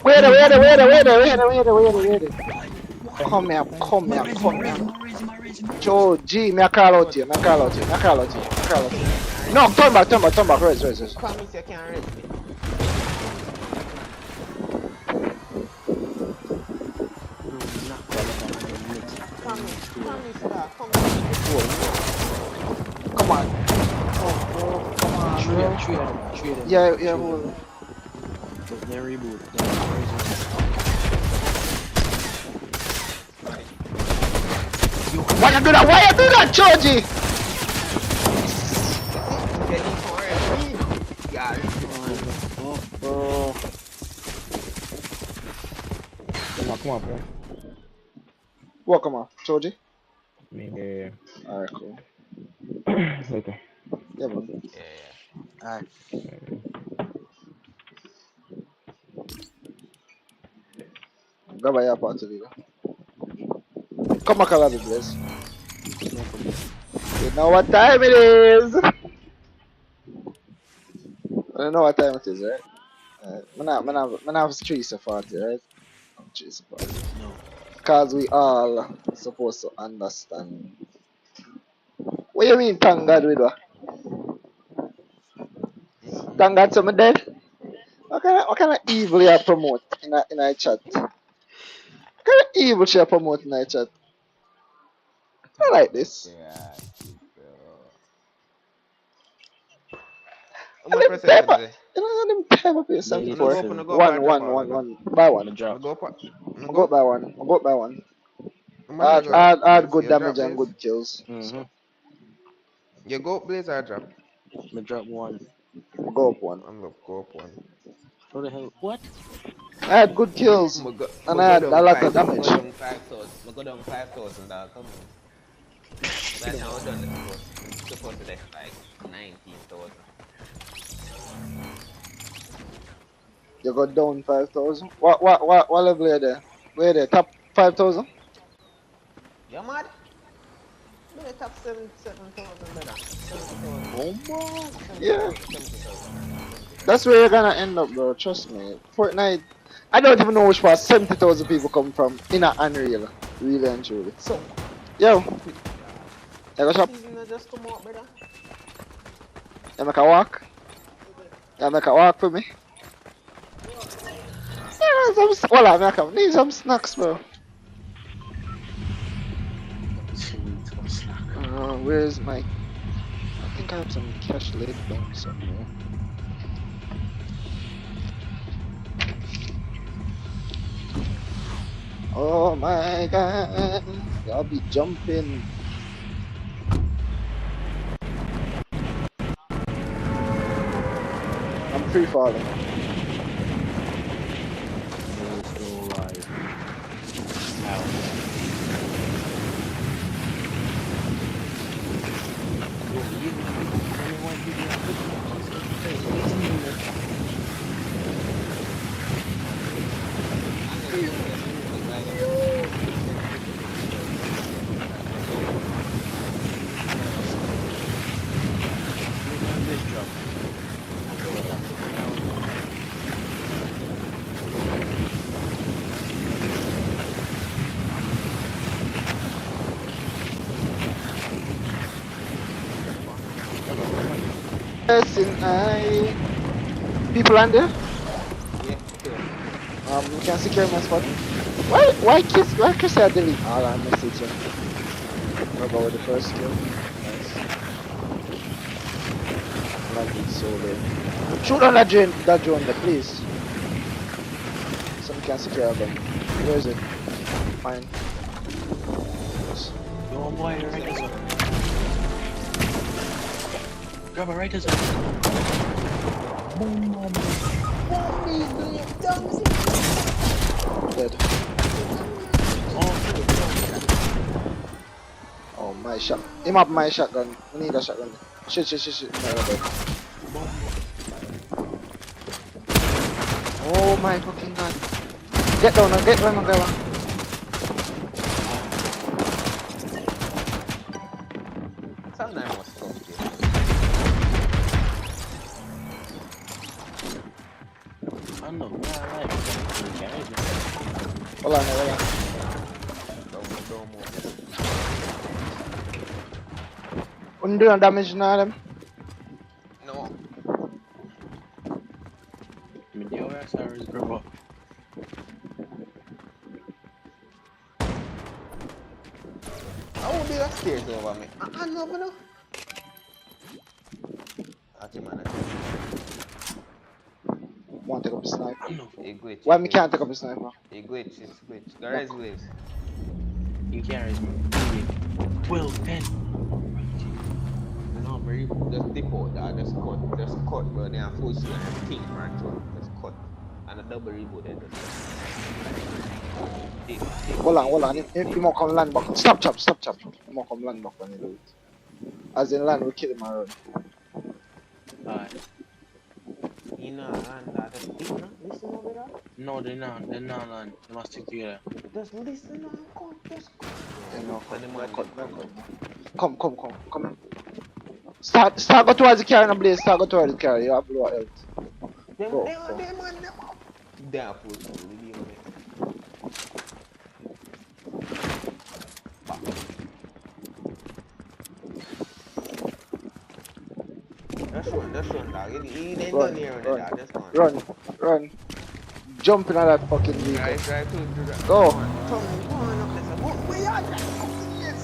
Wait there. Come here. Joe, G, me a call out here. No, turn back. Raise. promise you can't raise me. Promise that. Come Come on. Three Bro. of them. Yeah, hold. Then reboot. Why you do that, Georgie? Yeah. Come on, bro. What, come on, Georgie? Yeah. Alright, cool. Okay. Yeah, bro. Yeah. Alright. Grab your part to leave. Come back a little bit, please. You know what time it is? You know what time it is, right? Man have streets of party, right? Streets of party. No. Cause we all supposed to understand. What you mean, thank God with what? Thank God some dead? What kind of evil you promote in a chat? What kind of evil you promote in a chat? I like this. Yeah, bro. How And much them percent paper, today? you know, them paper pay Ladies 74. and Go up and drop all of them. Buy the one. drop. I go up. I go buy one. How much I drop? Add good You drop damage and Blaze? good kills. Mm-hmm. So, You go up Blaze or drop? Me drop one. go up one. I'm gonna go up one. What the hell? What? I had good kills. And I had a lot of damage. Go down 5,000. Go down 5,000 dollars. Come on. By the time we're done, supposed to left like 19,000. You got down 5,000. What level are you there? Where there? Top 5,000? You mad? I'm in the top 7,000 better. 70,000. Oh, Yeah. 70,000. That's where you're gonna end up, bro. Trust me. Fortnite. I don't even know which part 70,000 people come from in a Unreal. Really and truly. So, Yo. You go shop? season just come out, brother. You make a walk? You make a walk for me? Yeah, need some snacks, bro. Where's my... I think I have some cash laid down somewhere. Oh my god. I'll be jumping. I'm free falling. People under? Yeah, sure. You can secure my spot. Why Chris I delete all our messages? What about the first kill? Nice. Like it's so low. Shoot on that drone there, please. Some can secure them. Where is it? Fine. Yo, boy, right as well. Grab it right as well. Boom, boom, Dead. Oh, my shot. Him up my shotgun. We need a shotgun. Shit. No, dead. Oh my fucking god. Get down. Come on, must stop here. I know, yeah, I like it. Hold on. Don't move. Wouldn't do no damage now them. No. I mean, your ass is bro. I won't be upstairs over me. I know, but no. That's man. Want to take up the sniper? I know. He glitch. Why me can't take up the sniper? He glitch. It's glitch. There is glitch. He carries me. 12, 10. No, Mary, just dip out that. Just cut, bro. They are full screen and ping, man. Just cut. And a double reboot there. Dip. Hold on. If you more come land back. Stop chop. You more come land back when you do it. As in land, we kill him and run. Alright. You know, and just dip, no? Listen over there. No, they're not, man. They must stick together. Just listen now, just cut. Yeah, no And the man cut. Come. Start go towards the carry, no blaze. Start go towards the carry. You have blow out. Go. They are full screen. That's one, dog. He ain't done here on the dog. That's one. Run. Jump in that fucking vehicle. Right. Go. Come on up there. Where you at? Yes.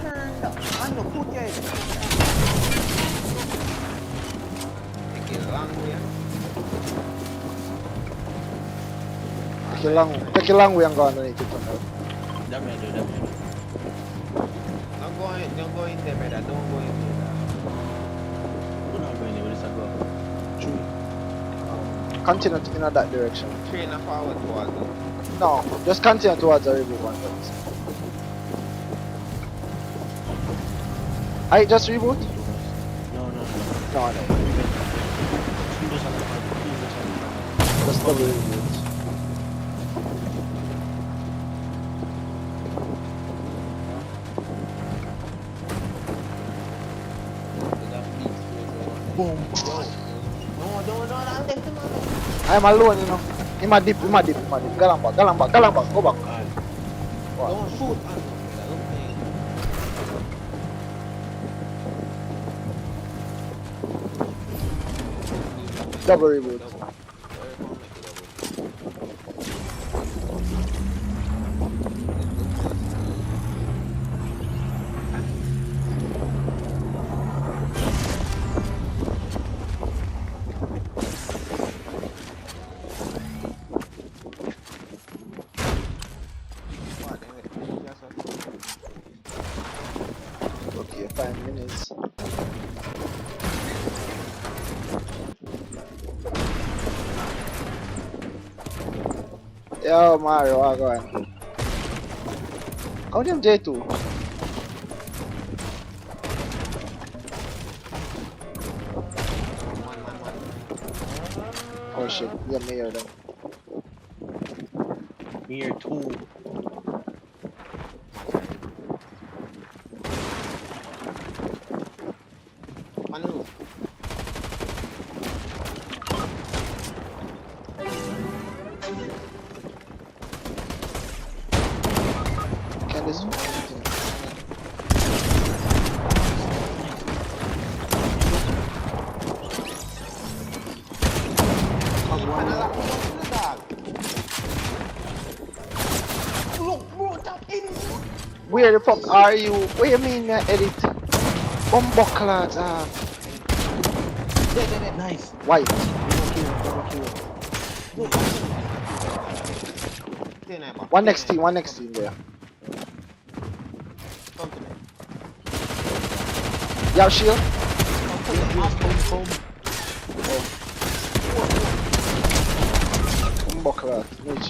Turned up. I know, put your head. Take a long way. Take a long way and go underneath it. That may do. Don't go in there, brother. Don't go in there. We're not going there, we're just go. Continue in that direction. Train forward towards them. No, just continue towards the reboot one. I just reboot? No. No. Just double reboot. Boom. No, left him alone. I'm alone, you know. In my dip. Galang back, go back. Don't shoot. Double reboot. Okay, 5 minutes. Yo, Mario, I go on. How them J2? Oh shit, yeah, me here then. Here too. On the roof. Can this Where the fuck are you? What you mean, edit? Bumbuckler, Nice. white. One next team there. Come to me. You have shield? Bumbuckler, which?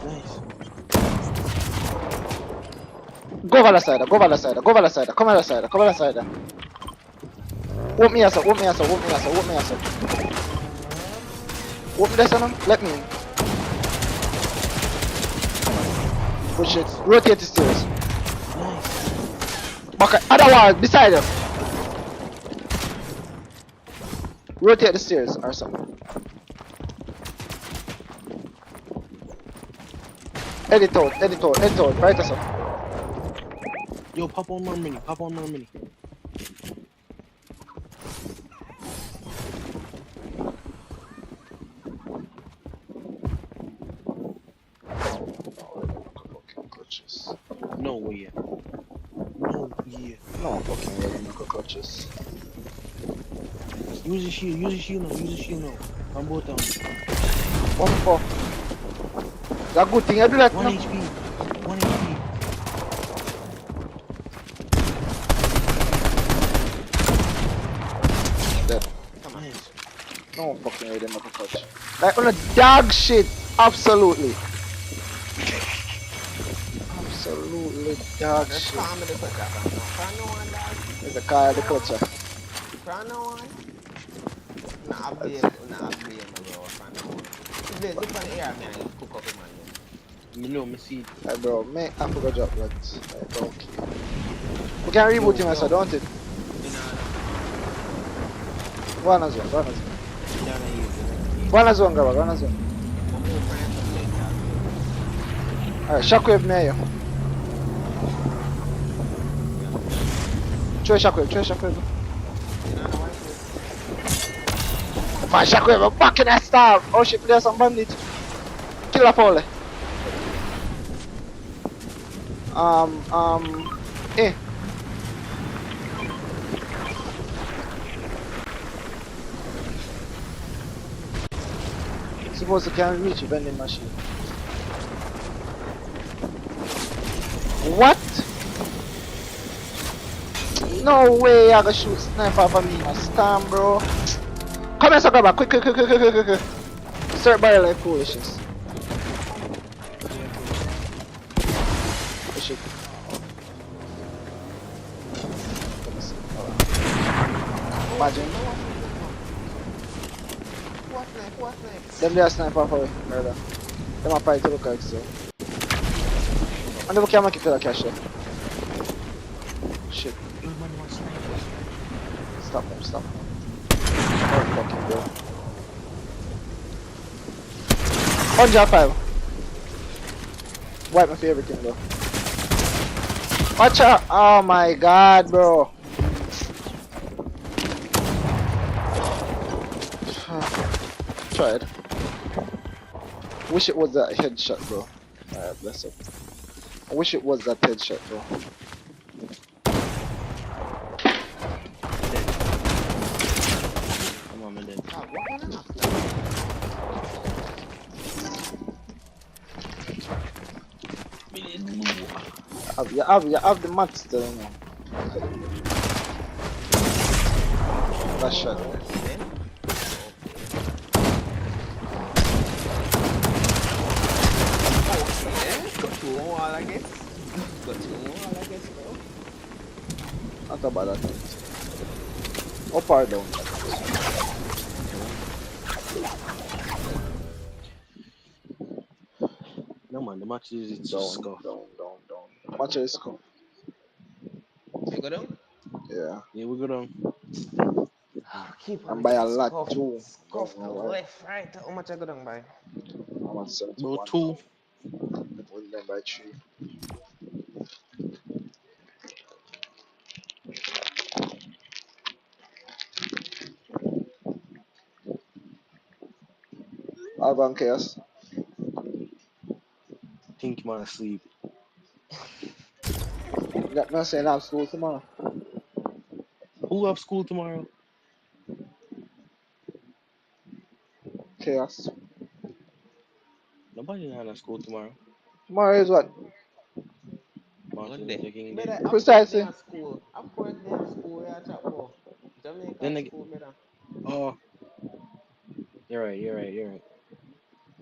Nice. Go over the side, come over the side. Whoop me assault. Whoop this one, let me in. Push it. Rotate the stairs. Nice. Back other wall beside him. Rotate the stairs or something. Edit out. Right as up. Yo, pop on more mini. Cockroaches. No way. No fucking way, no cockroaches. Use the shield now. I'm both down. What the fuck? That good thing I do that. 1 No? HP. 1 HP. Dead. Nice. No fucking way, them no cockroach. Like on a dog shit. Absolutely. Absolutely dog Just shit. calm with the clutcher. Crown no one, dog. There's a car at the clutcher. Crown no one. Nah, blame, bro. Crown no one. Look on the air, man. Cook up, man. No, me see. Hey bro, me I forgot drop that. I don't care. We can reboot him as I don't it. One as one. One as one, grab one as one. Alright, shockwave me here. Throw shockwave. Man, shockwave, I'm back in that star. Oh shit, there's some bandit. Kill a Paul. Eh. Suppose I can reach a vending machine. What? No way I gotta shoot sniper for me. I stand, bro. Come here, Sakaba. Quick. Start barrel like foolishness. Oh shit. Imagine. What next? Them there sniper for me, murder. Them are probably to look like so. And they can't make it for the cash there. Shit. Stop them. Oh fucking bro. 105. Wipe my favorite thing though. Watch out! Oh my god, bro. Tried. Wish it was that headshot, bro. Alright, bless up. I wish it was that headshot, bro. Come on, man. You have the mat still, you know. That shot. Not about that. Up or down? No man, the match is it's Down. just scuff. Match is cool. You go down? Yeah. Yeah, we go down. Keep on And by a getting lot scuffed. too. Scuffed Alright. left, right. How much I go down by? I'm at 71. About 2. Win them by 3. I'll go on chaos. Think man asleep. Let me say I have school tomorrow. Who have school tomorrow? Chaos. Nobody have school tomorrow. Tomorrow is what? Martin Monday. Luther King Day. Better, of course Precisely. they are school. Of course they are school. Yeah, chat more. Then Jamaican again, school better. oh, you're right.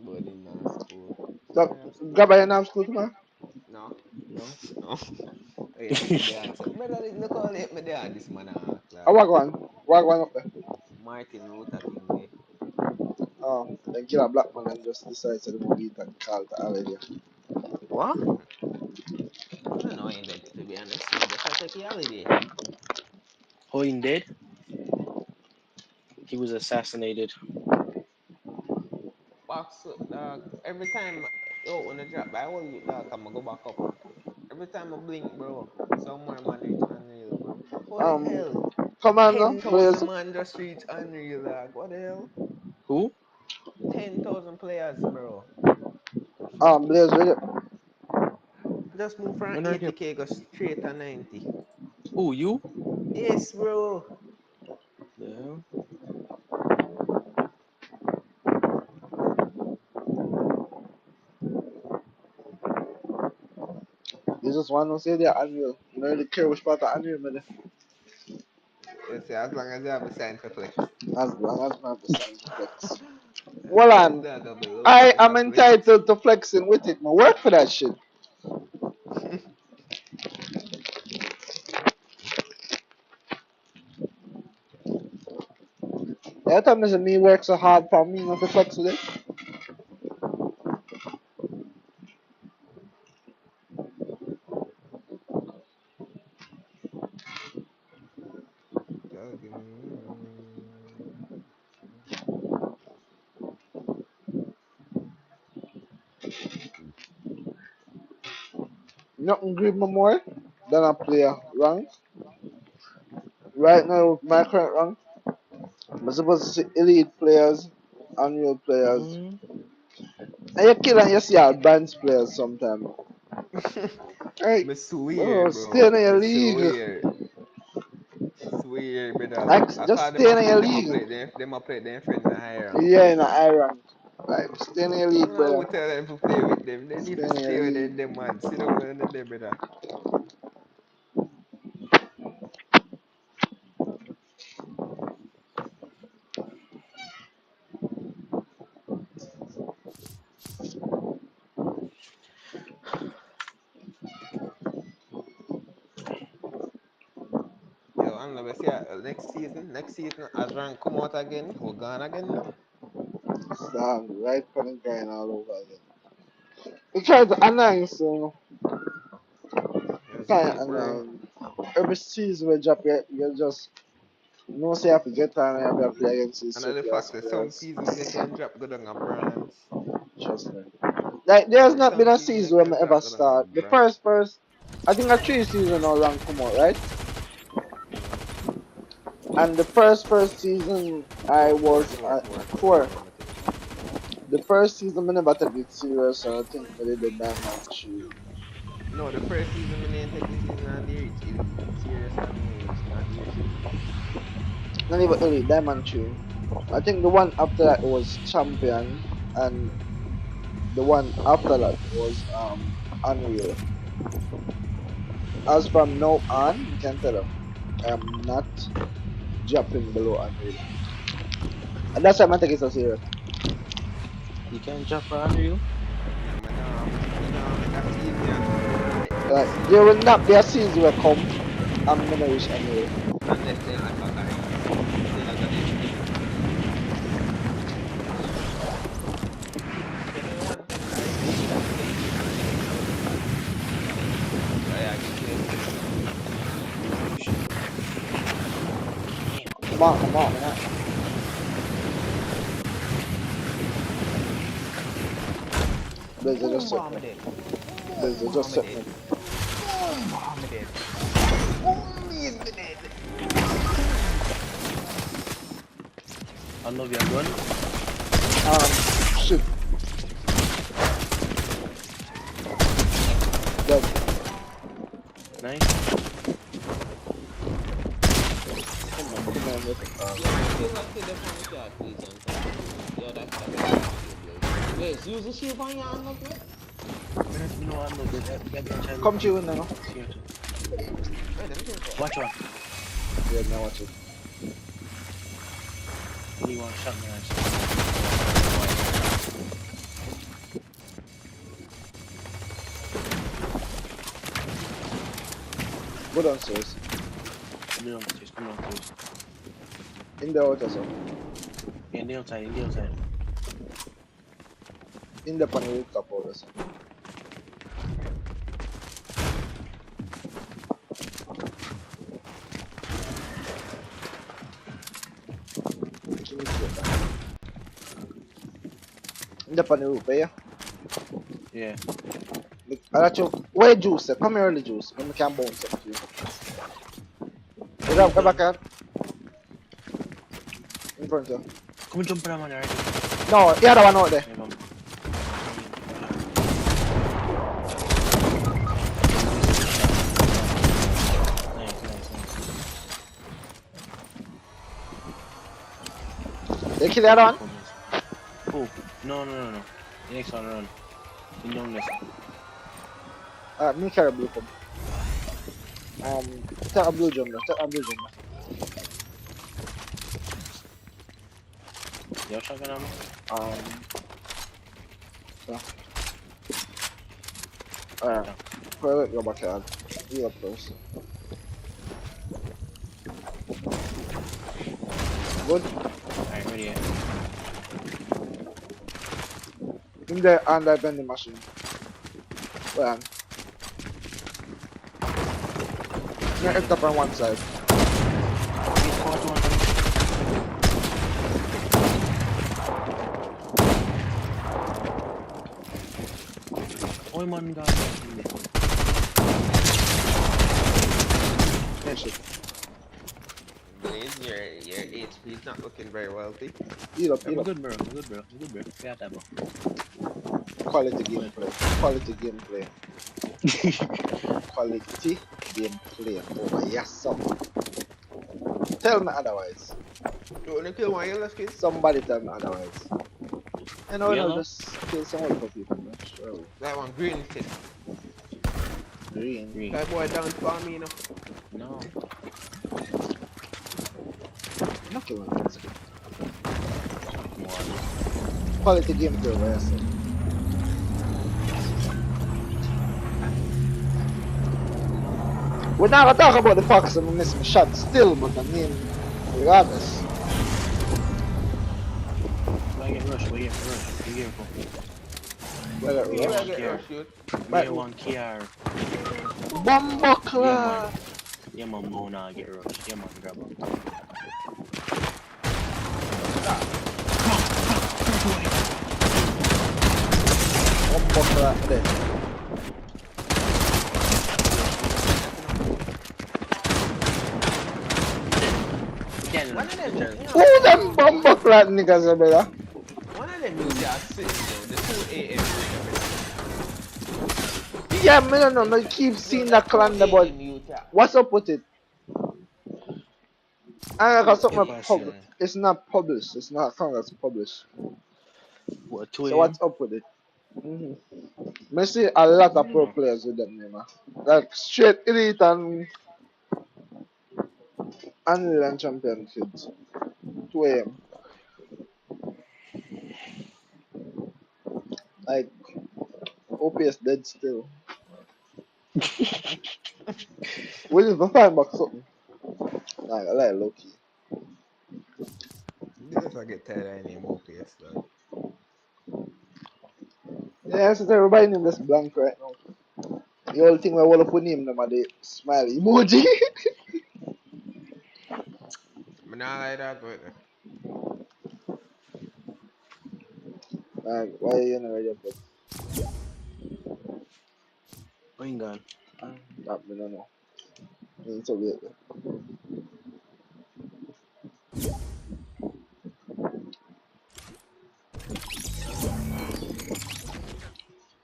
But in school. So, grab by have school tomorrow? No. No. Hey, me there. So, better look call it me there. This man I walk one. Walk one up there. Martin Luther King Day. Then kill a black man and just decide to remove it and call it holiday. What? I don't know ain't dead to be honest. You just take a holiday. Hoyne dead. He was assassinated. Box up, dog. Every time yo when I drop by all you dog, I'ma go back up. Every time I blink, bro, some more man reach Unreal, bro. What the hell? Commander, Blaze. 10,000 man just reach Unreal, dog. What the hell? Who? 10,000 players, bro. Blaze with it. Just move from When are you? 80k go straight to 90. Who, you? Yes, bro. The hell? You just want to say they're Unreal. You don't really care which part of Unreal, man. You see, as long as you have a sign for flex. As long as I have the sign to flex. As Well, long as you have the I logo am for flex. entitled to flexing with it. I work for that shit. Every time is me work so hard for me not to flex with it. Nothing grieves me more than a player rank. Right now, with my current rank, I'm supposed to see elite players, unreal players, Mm. and you kill and you see advanced players sometimes. Right, Me swear, bro, stay bro. in your Me league. swear. Swear, brother. Like, I just call stay in your them a league. play them a play them friend in a high rank. Yeah, in a high rank. Like, stay in your league, I brother. would tell them to play with them. They need Stay to in your stay with league. them, man. Sit down with them, brother. Yo, Unloved, see, next season, as rank come out again, we're gone again now. Stand right for the grind all over again. You try to announce, Yes, kind of it, bro. annoying. Every season we drop, you just, you know, say you have to get on and you have to play against these Another serious fact is some players. season they can drop good on a bronze. Trust me. Like, there's not been Some a season they season when can I ever drop good on a start. The bronze. first, I think a 3 season now rank come out, right? Mm. And the first season I Four, four, was four, at four, 4. I think. The first season I never take it serious, so I think I did the Diamond 3. No, the first season I didn't take the season and they reach elite. Serious and no reach, not reach elite. Not even Elite, Diamond 3. I think the one after that was Champion, and the one after that was Unreal. As from now on, you can tell them I am not dropping below Unreal. And that's why I take it so serious. You can't jump for Unreal? Yeah, me nah make a season. Like, Next there season, will not be a season will come I'm gonna reach Unreal. unless they add back a rank. Still I got them skip it. Give me one thing, I really that play game and I know the fact. I give play skip it. Oh shit. Damn. Come on, man. Blazer just Boom, set bomb me. me dead. Blazer Boom, just bomb me set dead. me. Boom, bomb me dead. Boom, is me dead. I love your gun. Shit. Dead. Nice. Come on, Come man. on, look. Yo, still not kill them on the card, please, and thank you. Yo, that's a good idea, Blaze. Blaze, use the shield on your hand, look, man. No, I love that. That guy trying to Come to come. you now. See you too. Wait, let me see what. Watch one. Yeah, now watch it. You want shot me or Go downstairs. come downstairs, come downstairs. In the outer side. In the outside, in the outside. In the panel rooftop outer side. Up on the roof, eh? Yeah. I got you. Where juice? Come here, early juice. When we can bounce up to you. Go back here. In front of you. Come jump around man already. No, the other one out there. Yeah, come. Nice. They kill the other one? Oh, no. The next one run. In down this. Me carry blue come. Take a blue jumper. You have shotgun ammo? Yeah. Alright. Go back here. You up first. Good. Alright, ready yet? In there and I vending machine. Well, you're up on one side. Oh man, God. Finish it. Blaze, your HP is not looking very wealthy. Heal up. Good, bro. We got that, bro. Quality gameplay. Oh, yes, sir. Tell me otherwise. You wanna kill one yellow skin? Somebody tell me otherwise. And I will Yellow? just kill some other people, man. Surely. That one green skin. Green. That boy down for me, you know. No. Not killing one. Quality gameplay, what I say. We're not gonna talk about the fox and miss my shot still, but I mean, regardless. Why get rushed? Be careful. Well, Yeah, right. You one gotta get care. rushed, dude. Me one care. Bumbleclaw! Yeah, man, no, nah, get rushed. Yeah, man, grab him. Bumbleclaw, there. One of them, you know, Who them bumbleclaw niggas, brother? one of them you just sitting though, the 2 AM. Yeah, me no know. I keep seeing that clan, but what's up with it? I got something public. It's not published. It's not a song that's published. What, 2 So what's up with it? I see a lot of pro players with them, man. Like straight elite and Unreal champion kids. 2 AM. Like OPS dead still. We need to find back something. Like I like low key. This I get tired of name OPS though. Yeah, since everybody name this blank right now. The only thing we want to put name them are the smiley emoji. But not like that, but Like, why you not ready for Wing gun. that? Me no know. It's so weird.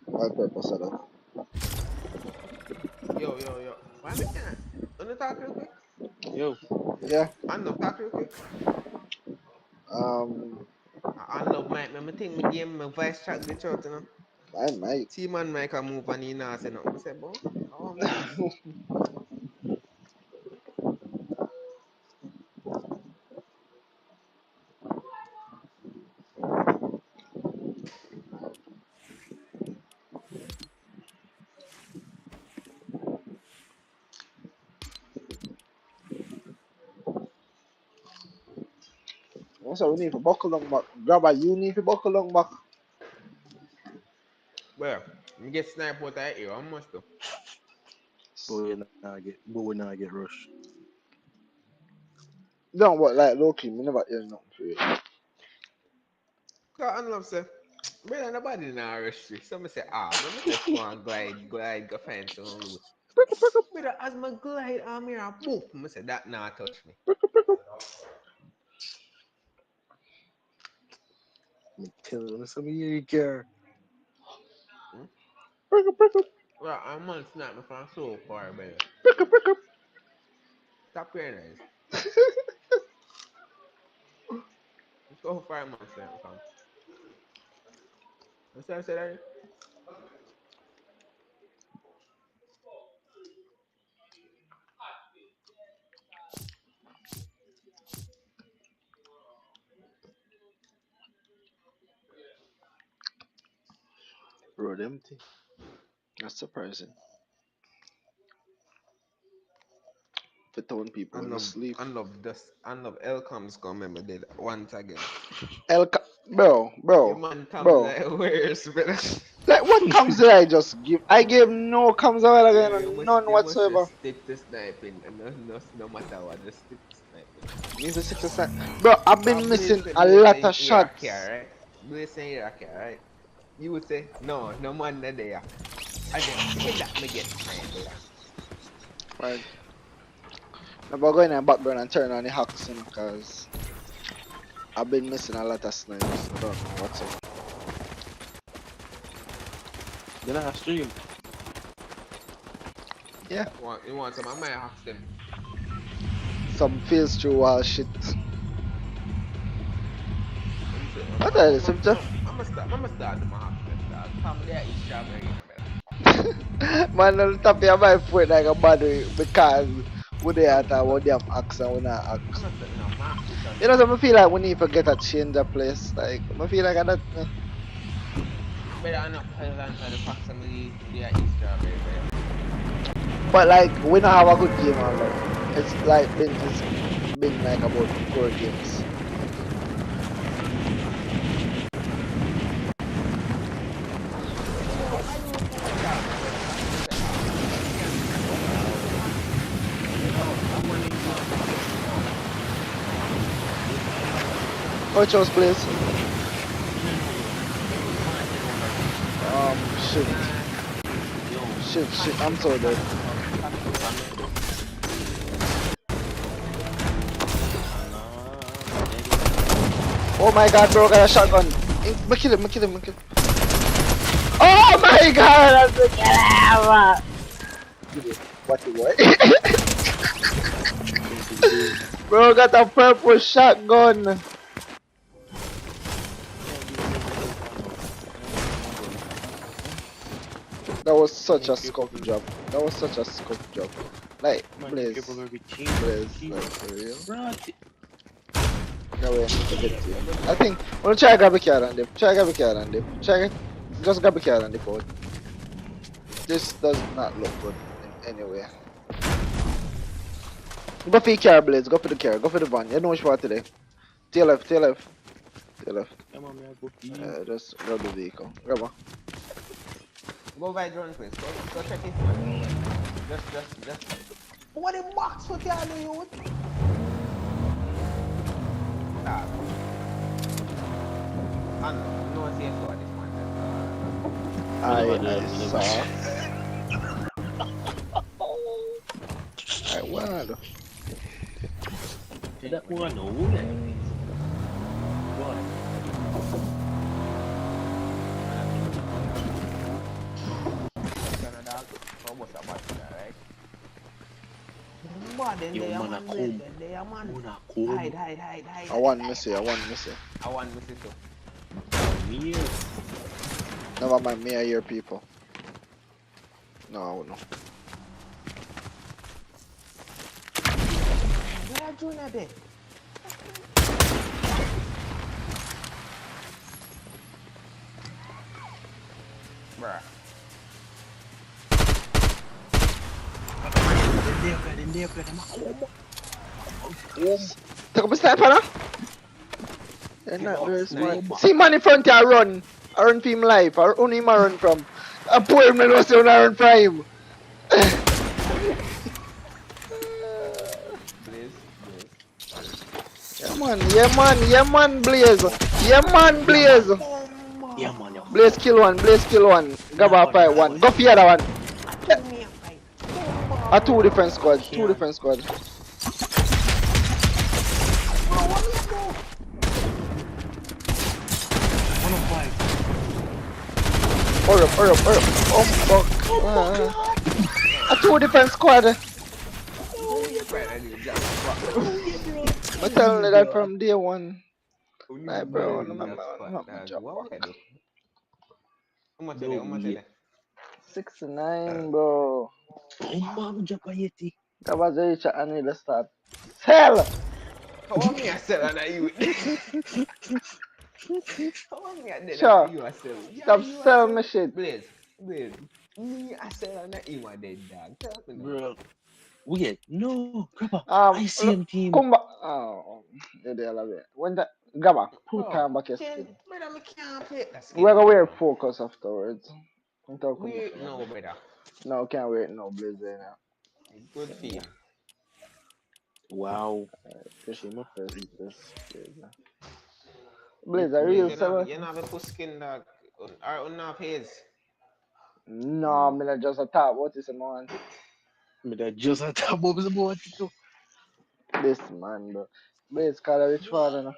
Why purpose of that? yo. Why me can't? Wanna talk real quick? Yo. Yeah. Unloved, talk real quick. Um, Unloved, mate. Me think my game, my voice chat glitch out, you know. I might. See man make a move and he not say nothing. I say, boy, how move? Also, we need to buckle long back. Grab a uni for buckle long back. Well, me get sniped out of here, how much though? But we not get rushed. Don't work like low key. Me never hear nothing for it. Cause Unloved say, Brother, nobody now rush me. Some say, let me just go and glide, go find some road. Brother, as my glide, I'm here, boop. I say, that now touch me. Tell me some you care. Hmm? Break up, break up, Well, I'm on snap me from so far, brother. break up, break up. Stop your eyes. So far, man, snap me from. What's that, say that? Road empty. That's surprising. For town people in the sleep. Unloved L comes come remember did once again. Your Bro, man comes bro. like where's brother? Like what comes did I just give? I gave no comes away again you and must none you must whatsoever. just stick to sniping and no matter what, just stick to sniping. Means the 6%. Bro, I've Cause been missing a Blaze lot say of you're a shots. care, right? Blaze say you're a care, right? You would say, no man not there. And then say that me get sniped. Right. Never go in the background and turn on the hacks, you know, cause I've been missing a lot of snipes. I don't know what's up. Then I stream. Yeah. You want some of my hacks them. Some feels through wall shit. I'm What are this? gonna start the hacks them dog. Come there eat strawberry, you know, better. Man, on top of my foot like a body because we there at our damn axe and we not I'm axe. gonna start no mark it on You know, so I feel like we need to get a change of place. Like, I feel like I don't. better enough pleasant for the proximity there eat strawberry, better. But like, we don't have a good game on that. It's been like about 4 games. Why you looking like that, my brother? Cause you say, Coach house, please. Shit. Shit. I'm so dead. Oh my god, bro, got a shotgun. Me kill him. Oh my god, that's the killer. What you want? Bro, got a purple shotgun. That was such a scope job. Like, Blaze, like, for real. No way, I need to get to you. I think, we'll try to grab a card on them. Just grab a card on the board. This does not look good in any way. Go for the car, Blaze. Go for the car. Go for the van. You know which part today. To your left. Just grab the vehicle. Grab one. go by drone please. Go check it, man. Just. What the box? What you do, you? Dog. And no one says so at this point. I saw. I won. That one, no. Dog. How much about that, right? But then Yo, they are man, man, I then come. they are man. Man, I come. Hide. I want Missy. I want Missy too. Me. Never mind, me I hear people. No, I wouldn't. Where are Junior there? Bruh. Take up a step, Hannah. You're not very smart. See man in front here, I run for him life. I only him I run from. I pour him and I run from him. Blaze. Yeah man, Blaze. Yeah man, Blaze. Bomba. Yeah, man. Blaze kill one. Blaze kill one. Gaba fight one. Go for the other one. A two different squad. Two different squad. Hurry up. Oh fuck. A two different squad. I tell you that from day one. Nah, bro. I'm job. How much is it? 69, bro. Mom, Japayeti. That was the rich and need to start. Sell! How am I selling that you? How am I that Sure. you are selling? Stop selling me shit. Blaze. Me I sell that you are dead dog. Tell me now. Bro. Weird. No, Grandpa. I see him team. Come back. Oh, you're the hell it. When that Gaba, put time back your skin. Brother, I can't play that skin. We're gonna wear focus afterwards. Wait, no, brother. No, can't wait no blazer now. Good for you. Wow. This is my first blazer. Blazer, real seller? You not have a put skin dog. Or not his. No, I'm not just a top. What is the man? Me that just a top up is about it too. This man, bro. Blaze call a rich father now.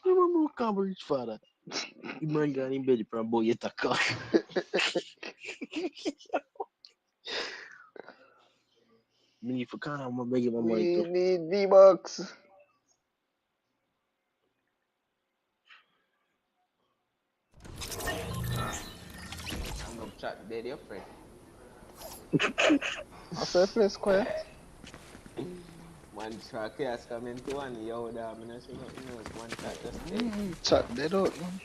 You remember Cambridge father? You man got in bed from boy yet a car. Me if I can't, I'm gonna beg my money We too. need V-Bucks. I'm gonna chat dead your friend. I say play square. One track has come into one, yo, damn, I'm not sure nothing else. One track just dead. Chat dead out, man.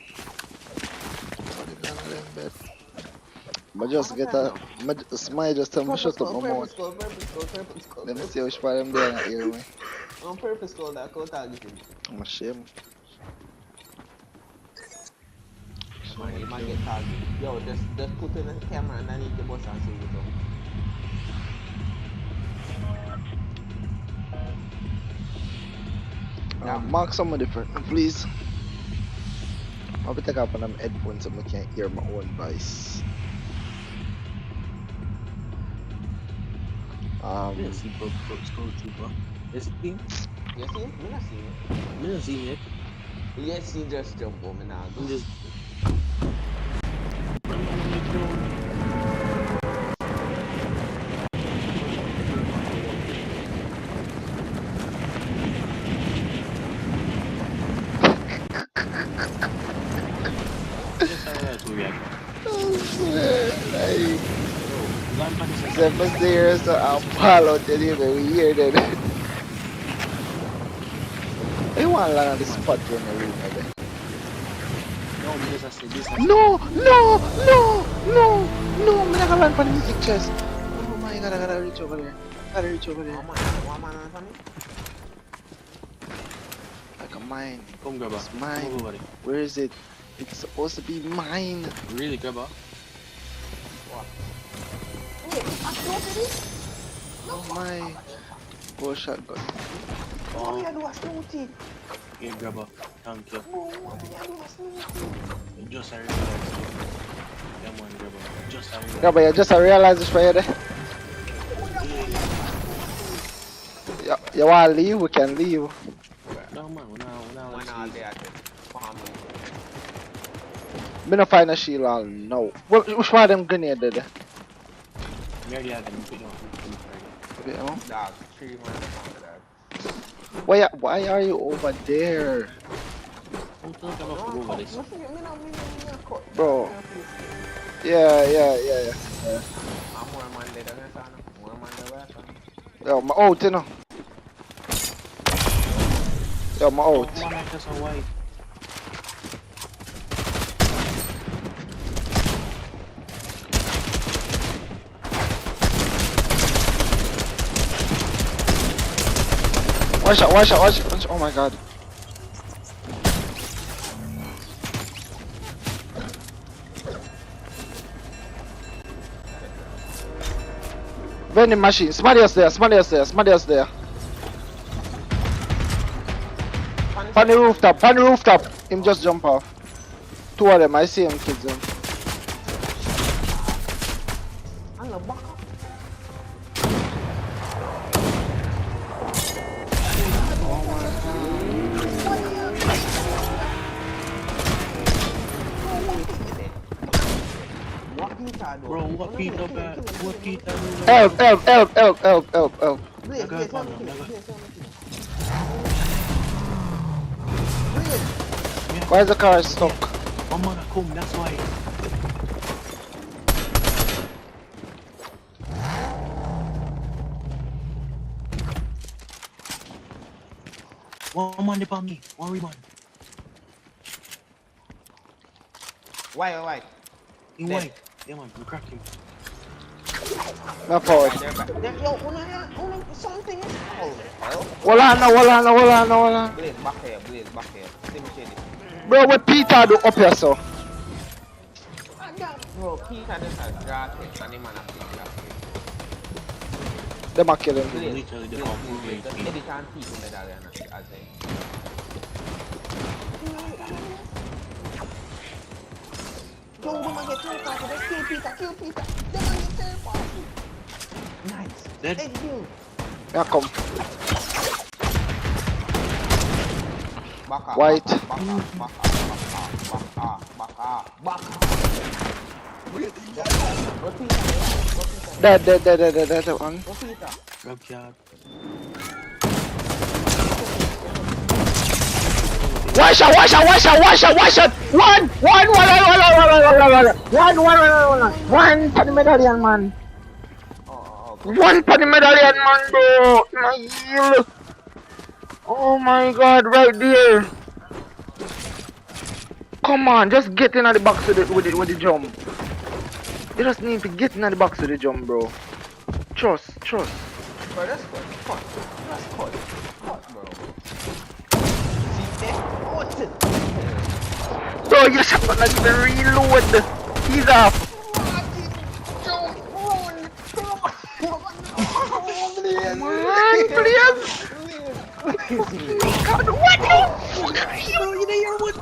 But just get a smile, just tell me shut up my mouth. Let me see which part I'm doing at here, man. On purpose, call that, call targeting. I'm ashamed. Man, you might get targeted. Yo, just put in the camera underneath the bus and see what's up. Mark something different, please. I'll be taking up on them headphones so I can't hear my own voice. Yes, he broke Skull Trooper. Yes, he team. You see him? Me not see him. Me not see him yet. Yes, he just jump on me now. He just. Seven years so I'm followed the even weird. I want to land on the spot when you read again. No, I'm not gonna land for the music chest. Oh my god, I gotta reach over there. One man on me? Like a mine. Come, Grabba. It's mine. Come over there. Where is it? It's supposed to be mine. Really, Grabba? What? Oh my. Go shotgun. Oh, you do a snooty. Yeah, Grabba. Thank you. Oh, you do a snooty. Just a realize. Come on, Grabba. Just a realize. Yeah, but you just realize this right there. You want to leave? We can leave. No, man. We're not One all day at it. Me not find a shield all no. Which one of them grenade did? We already had them. Okay, oh. Dog, 3 man on that. Why are you over there? I'm talking about go over this. Bro. Yeah. I'm more man dead than that. More man dead than that. Yo, my out, you know. Yo, my out. Man, I just a white. Watch out. Oh my god. Vending machine. Somebody else there. On the rooftop. Him just jump off. Two of them, I see them kids. Them. And the back up. What Peter do? Bro, what Peter bad? What Peter do? Help! Blaze, Blaze, Blaze, help help me, me. Blaze. Blaze. Why is the car stuck? My mother come, that's why. One man upon me, worry man. Why? In Dead. white. Yeah man, we crack him. No forward. They're back. Yo, something is called. Hold on. Blaze, back here. See me shady. Bro, what Peter do up here, so? Bro, Peter just has draw text and the man a pick that. Them a kill him. Blaze, Literally the Blaze, whole Blaze, Blaze. just edit and keep him medallion as in. Yo, them a get third party. Let's kill Peter. Them a get third party. Nice. Dead. Hey, kill. Yeah, come. Back up. White. Back up. Dead one. Go Peter. Grab yard. One shot! One for the medallion, man. One for the medallion, man, bro. My heel. Oh my god, right there. Come on, just get in the box with the jump. You just need to get in the box with the jump, bro. Trust. Bro, that's cut. Cut, bro. See, cut it. Bro, your shotgun not even reload. He's off. Man, please. God, what the fuck are you there with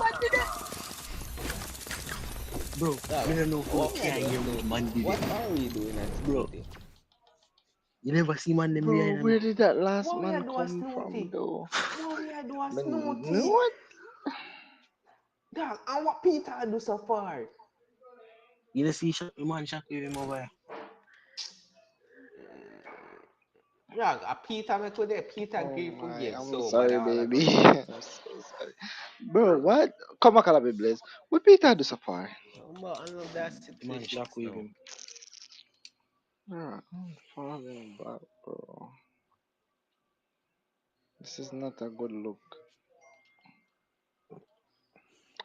Bro, I don't know who can hear what man did What it. are we doing at Bro. Snooty? You never see man them behind Bro, where them. did that last What we man are doing, come from, Snooty? though? What we are doing, Man, Snooty? what? Dog, and what Peter do so far? You know see man shot with him over here. Dog, a Peter me today. Peter Oh grief for my, game I'm so sorry, bad all of baby. us. I'm so sorry. Bro, what? Come back, Alabi Blaze. What Peter do so far? But I love that Man 66 shot with now. him. Bro, I'm falling back, bro. This is not a good look.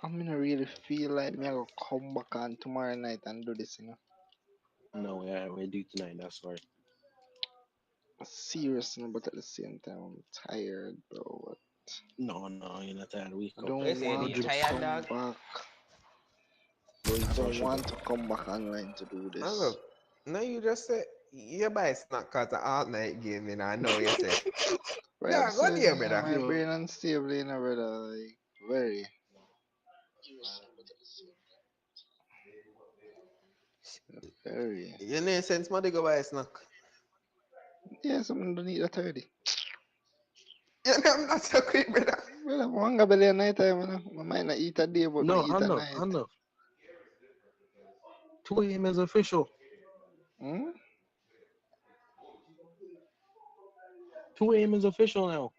I'm gonna really feel like me I go come back on tomorrow night and do this, you know. No, yeah, we do tonight, that's right. Serious, you know, but at the same time I'm tired, bro. No, you're not tired. Wake I up. What you don't saying? want You to tired, come dog? back. Go eat I some don't sugar. want to come back online to do And this. look, now you just say you buy snack cause the all night game, you know. I know you say. But I'm Dog, what do you, saying, brother? my brain unstable, you know, brother. Like, very. Very. You know, sense money go buy a snack. Yeah, someone don't eat at 30. You know, I'm not so quick, brother. Well, I'm hungry belly at night time, you know. I might not eat a day, but I No, eat at night. enough. 2 a.m. is official. Hmm? 2 a.m. is official now.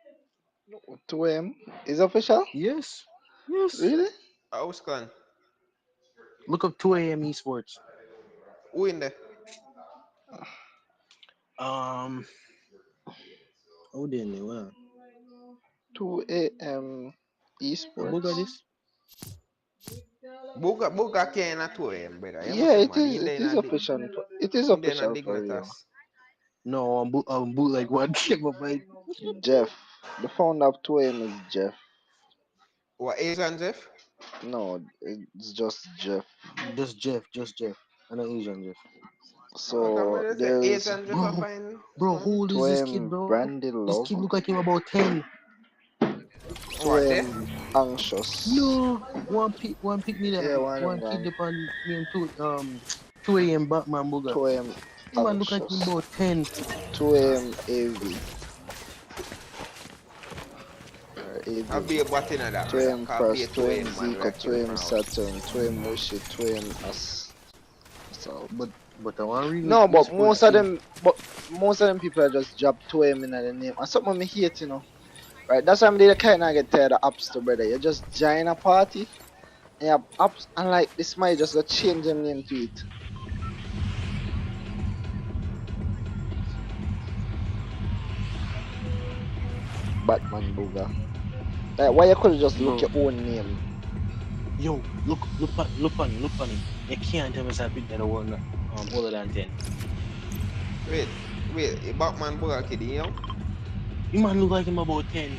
2 a.m. is official? Yes. Really? House clan. Look up 2 a.m. esports. Who in there? Oh, didn't know. 2 a.m. Look at esports? this. Buga came at 2 a.m., brother. You Yeah, must it mad. is. It is official. It is In there na official for real. Dignitas. No, I'm boot like one game of my. Jeff. The founder of 2 a.m. is Jeff. What, Asian Jeff? No, it's just Jeff. Just Jeff. And an Asian Jeff. How come So I just say there's Asian Jeff a fine? Bro, how old is this kid, 2am bro? Brandy This Love. kid look like him about 10. What, 2am there? anxious. No, one pick me that Yeah, one of one them kid guy. upon name 2 a.m. Batman booger. 2 a.m. You man look like him anxious. about 10. 2 a.m. AV. Or I'll be AV. a bot in that, 2 brother. a.m. Can't be a Frost, 2 a.m. 2 a.m. man where Zico, I 2 kill a.m. from house. Saturn, 2 a.m. Mushi, 2 a.m. Assault. But I want real No, but West Coast thing. most of them people are just drop 2 a.m. in the name. And something me hate, Right? That's why I'm the kind of get tired of apps to brother. You just join a party and you have apps and like this might just go change them name to it. Batman Booger. Like why you could just look Bro, your own name? yo, look on him. You can't tell me I pick that one older than 10. Wait, Batman Booger kid, you know? You man look like him about 10.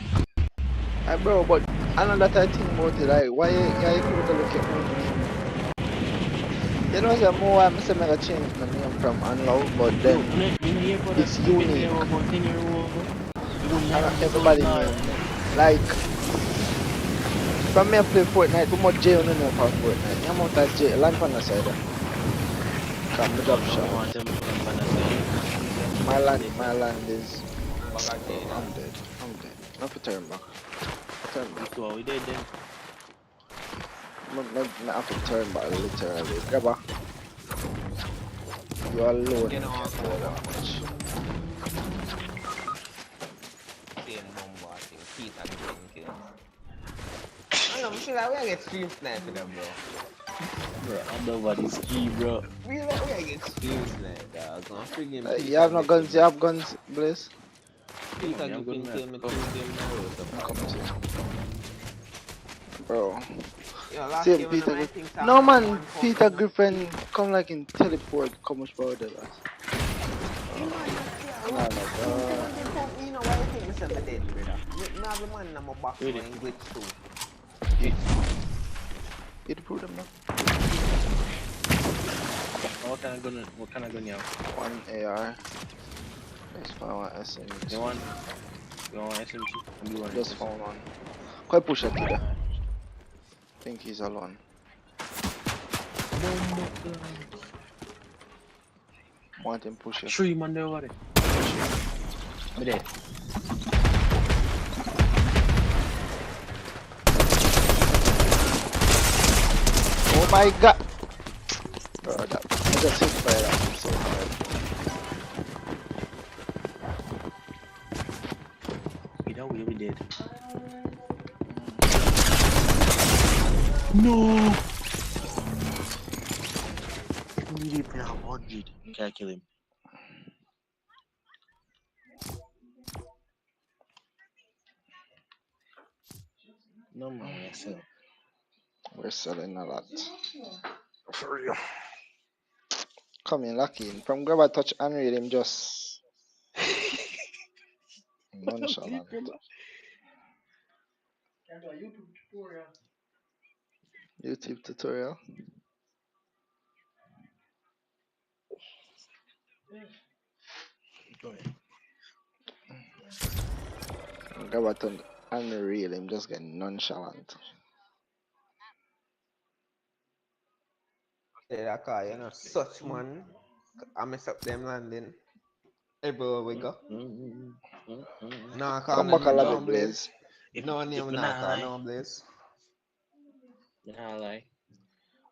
Bro, but another thing about it, like why you could go look your own name? You know, say more I'm saying I change my name from Unloved, but Yo, then you know your brother, it's he been there unique. about 10 years ago. He wouldn't And have the everybody outlaw. name like from me I play Fortnite, how much J you know for Fortnite? The amount of J land on the side. Come me Oh drop no, you shout. want them to land on the side. My land is Bag of bro, J, dog. I'm dead. I'm dead. I have to turn back. Turn back. You two, we dead then. I have to turn back literally. Grabber, you alone You in know, here I for call that much. same number, I think. Peter Griffin kills. I know, I feel like we get stream snipe for them, bro. Bro, I know what is key, bro. We get stream snipe, dog. I'm freaking You Peter have no guns, you Griffin. have guns, Blaze? Yeah, man, Peter me, I'm good, Griffin man. killed me Come. 2 game in a row so I'm far, coming bro. to you. Bro. Yo, last Same game when Peter I Griffin. think No Sam have man, one pump, Peter you know. Griffin come like in teleport, come much power there. You man not care No, what? no, Him bro. teleport pump me, you know why you think me say me dead, brother? Me have a man in my box Wait now it. in glitch too. Wait. You to prove them now. What kind of gun you have? One AR. Just found one You SMG. want? You want SMG? I'm blue on Just SMG. found one. Quite push it to Alright, there. alright. Think he's alone. Bombo class. Want him push you. 3 man there over there. Push you. Me dead. Oh my god! Bro, that I just hit by that one so hard. Either way, we dead. No! We need to play 100. You can't kill him. No man, we are selling. We're selling a lot. For real. Come in, lock in. From grab a touch and read him just nonchalant. YouTube tutorial. Go ahead. Grab a touch and read him just get nonchalant. Say that car, you know, such man. I mess up them landing everywhere we go. Nah, call Come me back a lobby, no Blaze. Blaze. No If name me nah not call, lie, no Blaze. me not lie.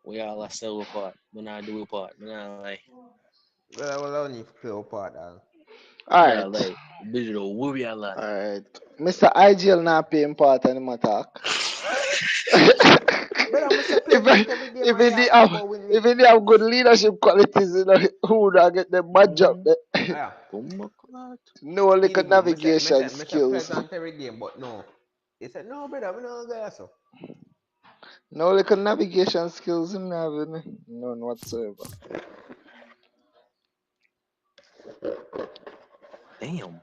We all are sell part. We not do part. Me not lie. Well, I only play a part, dog. Yeah, Alright. like digital worry a lot. Alright. Mr. IGL not paying part anymore talk. But I'm say if Pleasant every game if I he have did talk have about with if me. he did have good leadership qualities, who would have get the badge up there? Yeah. Bombo class. No Speedy little boom. navigation Me say skills. Pleasant every game, but no. He said, no, brother, we don't go so. No little navigation skills in having none whatsoever. Damn.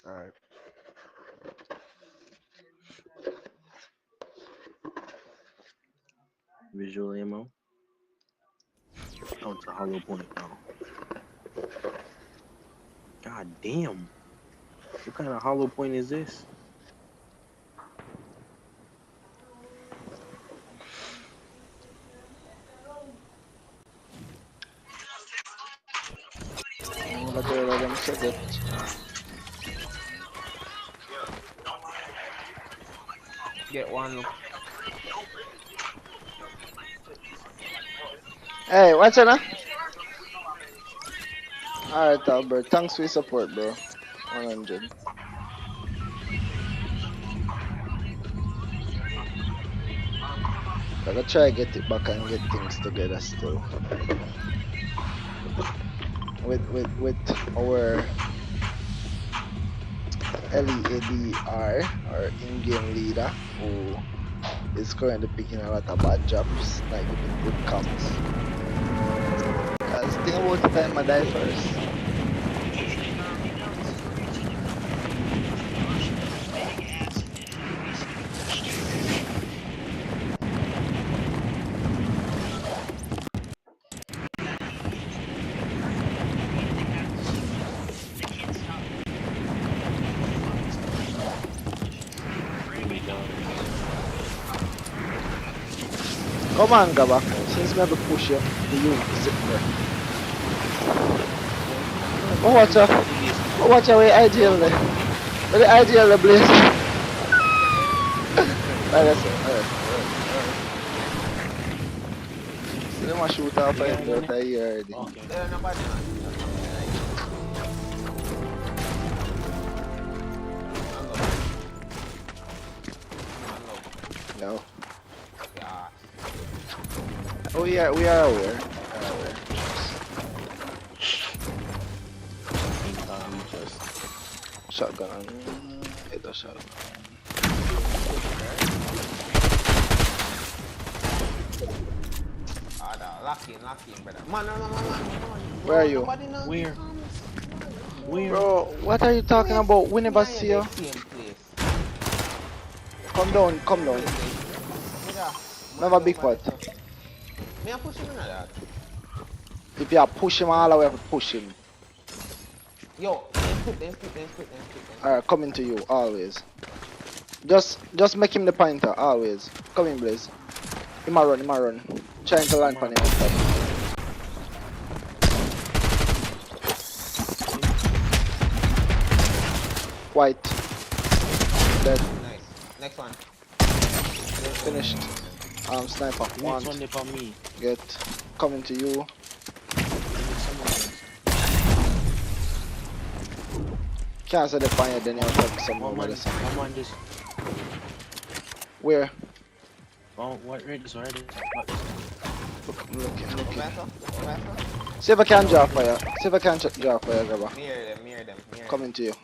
Alright. Visual ammo. Oh, it's a hollow point now. God damn. What kind of hollow point is this? Material them said it. Get one look. Hey, what's up, Alright, Albert. Thanks for your support, bro. 100. I gotta try get it back and get things together still. With our LEADR, our in-game leader, who is currently picking a lot of bad jobs, not giving good comms. Cause think about the time I die first. Come on, Gaba. Since we have to push you, you sit there. Oh, watch out. Oh, watch out, where IGL there. Where the IGL there, Blaze. Alright, alright. See them a shoot off right there, out of here already. Okay. There nobody. No. Yeah. Oh yeah, we are aware. Just Shotgun. Hit the shotgun. Lock in, brother. Man. Where are you? Nobody knows Where? the comments. Where? Bro, what are you talking about? We never see you. Same place. Come down, come down. Never big pot. Me a push him in that. If you push him all the way, push him. Yo, then split. Alright, coming to you, always. Just make him the pointer, always. Come in, Blaze. Him a run. Trying to land on him. White. Dead. Nice. Next one. Finished. Sniper. Next One. one for me. Get. Coming to you. Can't say the fire, then you'll talk someone One else. man just. Where? Oh, what red is already? Looking. Master. See if I can draw fire. Draw fire, Gaba. Mirror them. Coming to you.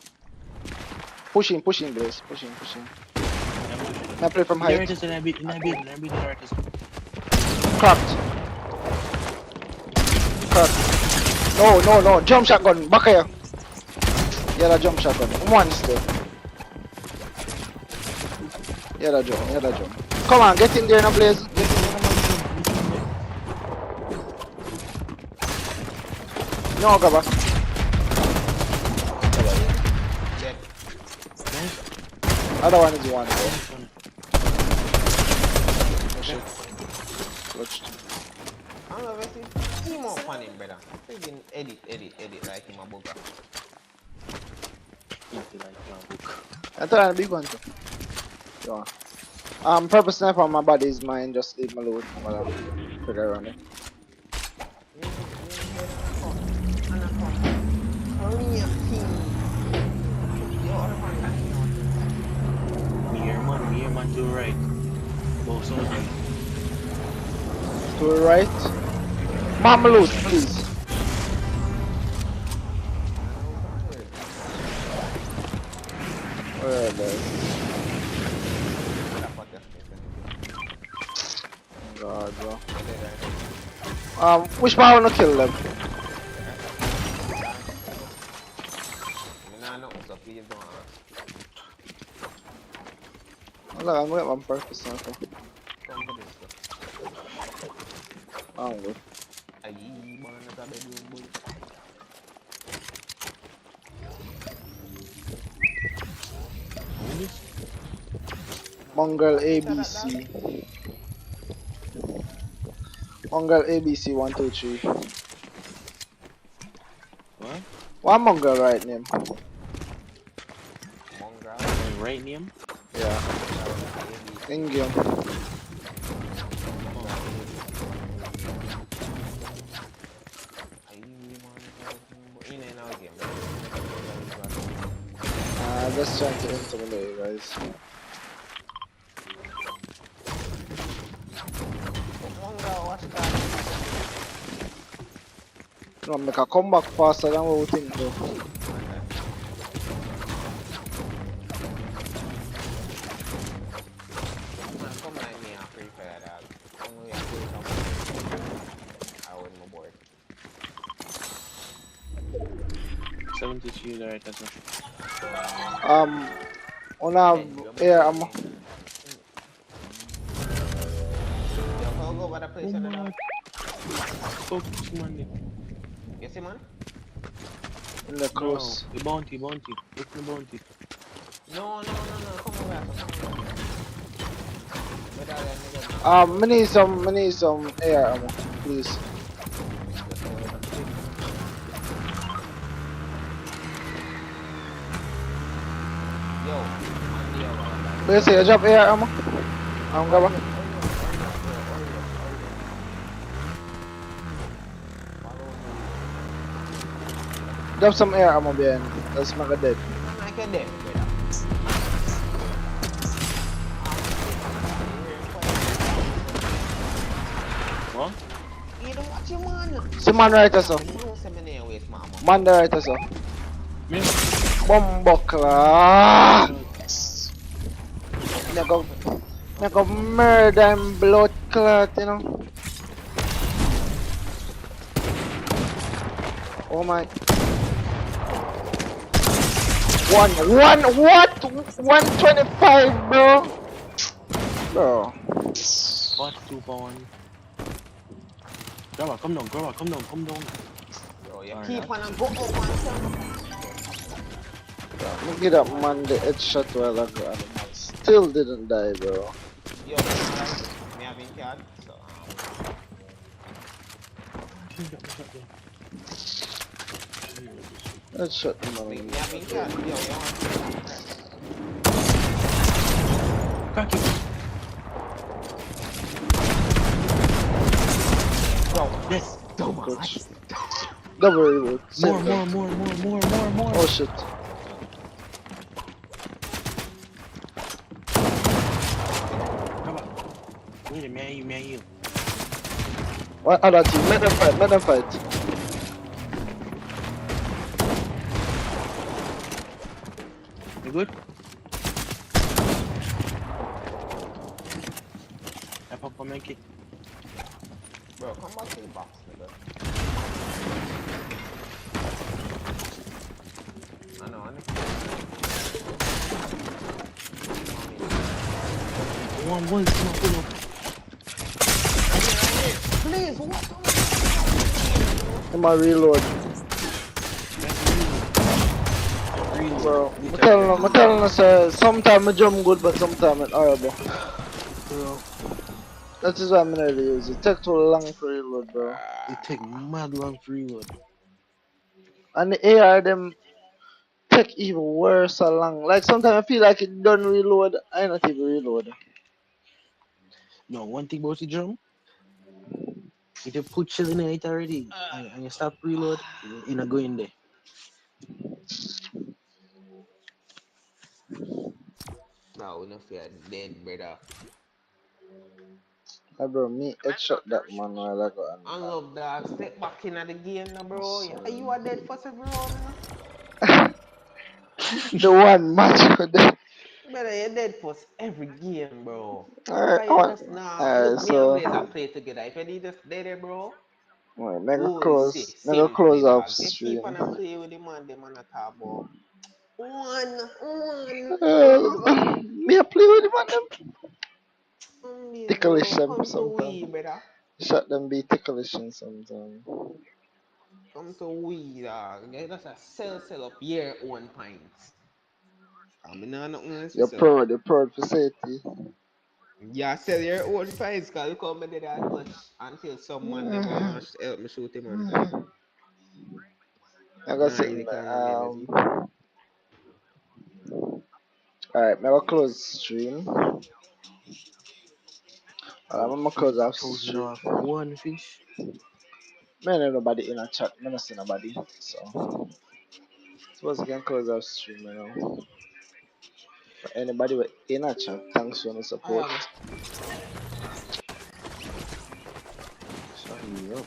Push him, Blaze. Push him. I play from height. There it is, and I beat the artist. Cracked. No. Jump shotgun. Back here. Yeah, jump shotgun. One still. Yeah, jump. Come on, get in there now, Blaze. No, Gaba. Dead. Other one is one. Next one. Oh shit. Clutched. I don't know if I see more fun in brother. Freaking edit like him a booger. I thought I had a big one too. Yeah. Purple sniper on my body is mine, just leave my load. I'm gonna figure around it. Me here man to the right. Both sides. To the right. Mama load, please. Where are they? God, bro. Which one I wanna kill them? Look, I'm going on purpose sniper. I'm good. Mongrel What piece of that dog? ABC. Mongrel ABC 123. What? One mongrel right name. Mongrel. My right name? Yeah. Mongrel ABC. In game. Oh. Mongrel ABC. I Mongrel. In and out game. Better than the Just trying to intimidate you guys. Mongrel watch card. No, make a comeback faster than what we think though. Man, come like me and free fire dog. I'm going to play some. I win my board. 73 right as well. On have air ammo. Yo, go over the place on the dog. Focus, man. You see, man? In the close. No, the bounty. Look the bounty. No. Come over here. I need some air ammo, please. Yo, But you say you drop air ammo? I'm gonna drop some air ammo behind. Let's make a dead. I can dead, brother. What? You don't watch your man. See man right as so. Man the right as so. Me? Bumbuckler. Make a murder and blood clot, you know. Oh my. What? 125, bro. Bro. What? 2 for 1. Grabber, come down. Bro, you Alright, keep on and go up and down. Let me get that man the headshot while ago and man still didn't die, bro. Yo, me having card, so Headshot me man. having card. Yo, you want to Crack it. Bro, Yes. Coach. Double reload. Same time. More. Oh shit. Grabber. Wait a minute, me and you. What other team? Let them fight. You good? I pop for my kit. bro, come back to the box, nigga. I know. One, come on, pull up. Please, what? I'm a reload. Bro, I'm telling us, sometimes I jump good, but sometimes it's horrible. Bro. That is why I'm gonna use it. It takes too long for reload, bro. It take mad long for reload. And the AR them take even worse so long. Like sometimes I feel like it done reload, I not even reload. No, one thing about the drum, if you put shell in it already and you stop reload, you're not going there. No, no fear, dead, brother. Hey bro, me headshot that man while ago and Unloved dog, step back in the game now, bro. so, You are dead for several rounds, you know? the one match for them. Brother, you're dead for every game, bro. Alright, Cause you just nah. Look, me and so Blaze have played together. If you just dead, bro. well, Oh, mega simply, close off dog. You keep stream. on and play with the man, the man at talk about. One. Me a play with him and them. Ticklish Bro, them come to we, sometimes. brother. Shot them be ticklish sometimes. Come to we, dog. You just a sell up your own pints. I mean, no, nothing else to You're say. proud for safety. Yeah, sell your own price, cause look how me did that clutch until someone them want to help me shoot him on. I got Nah, something. really can't again, you see. Alright, may I close stream? I'm About gonna close off 50,000 stream. off one fish. Man, ain't nobody in a chat. Man, I see nobody. So, suppose I can close off stream, you know. For anybody with in a chat, thanks for the support. I go. Sorry, up.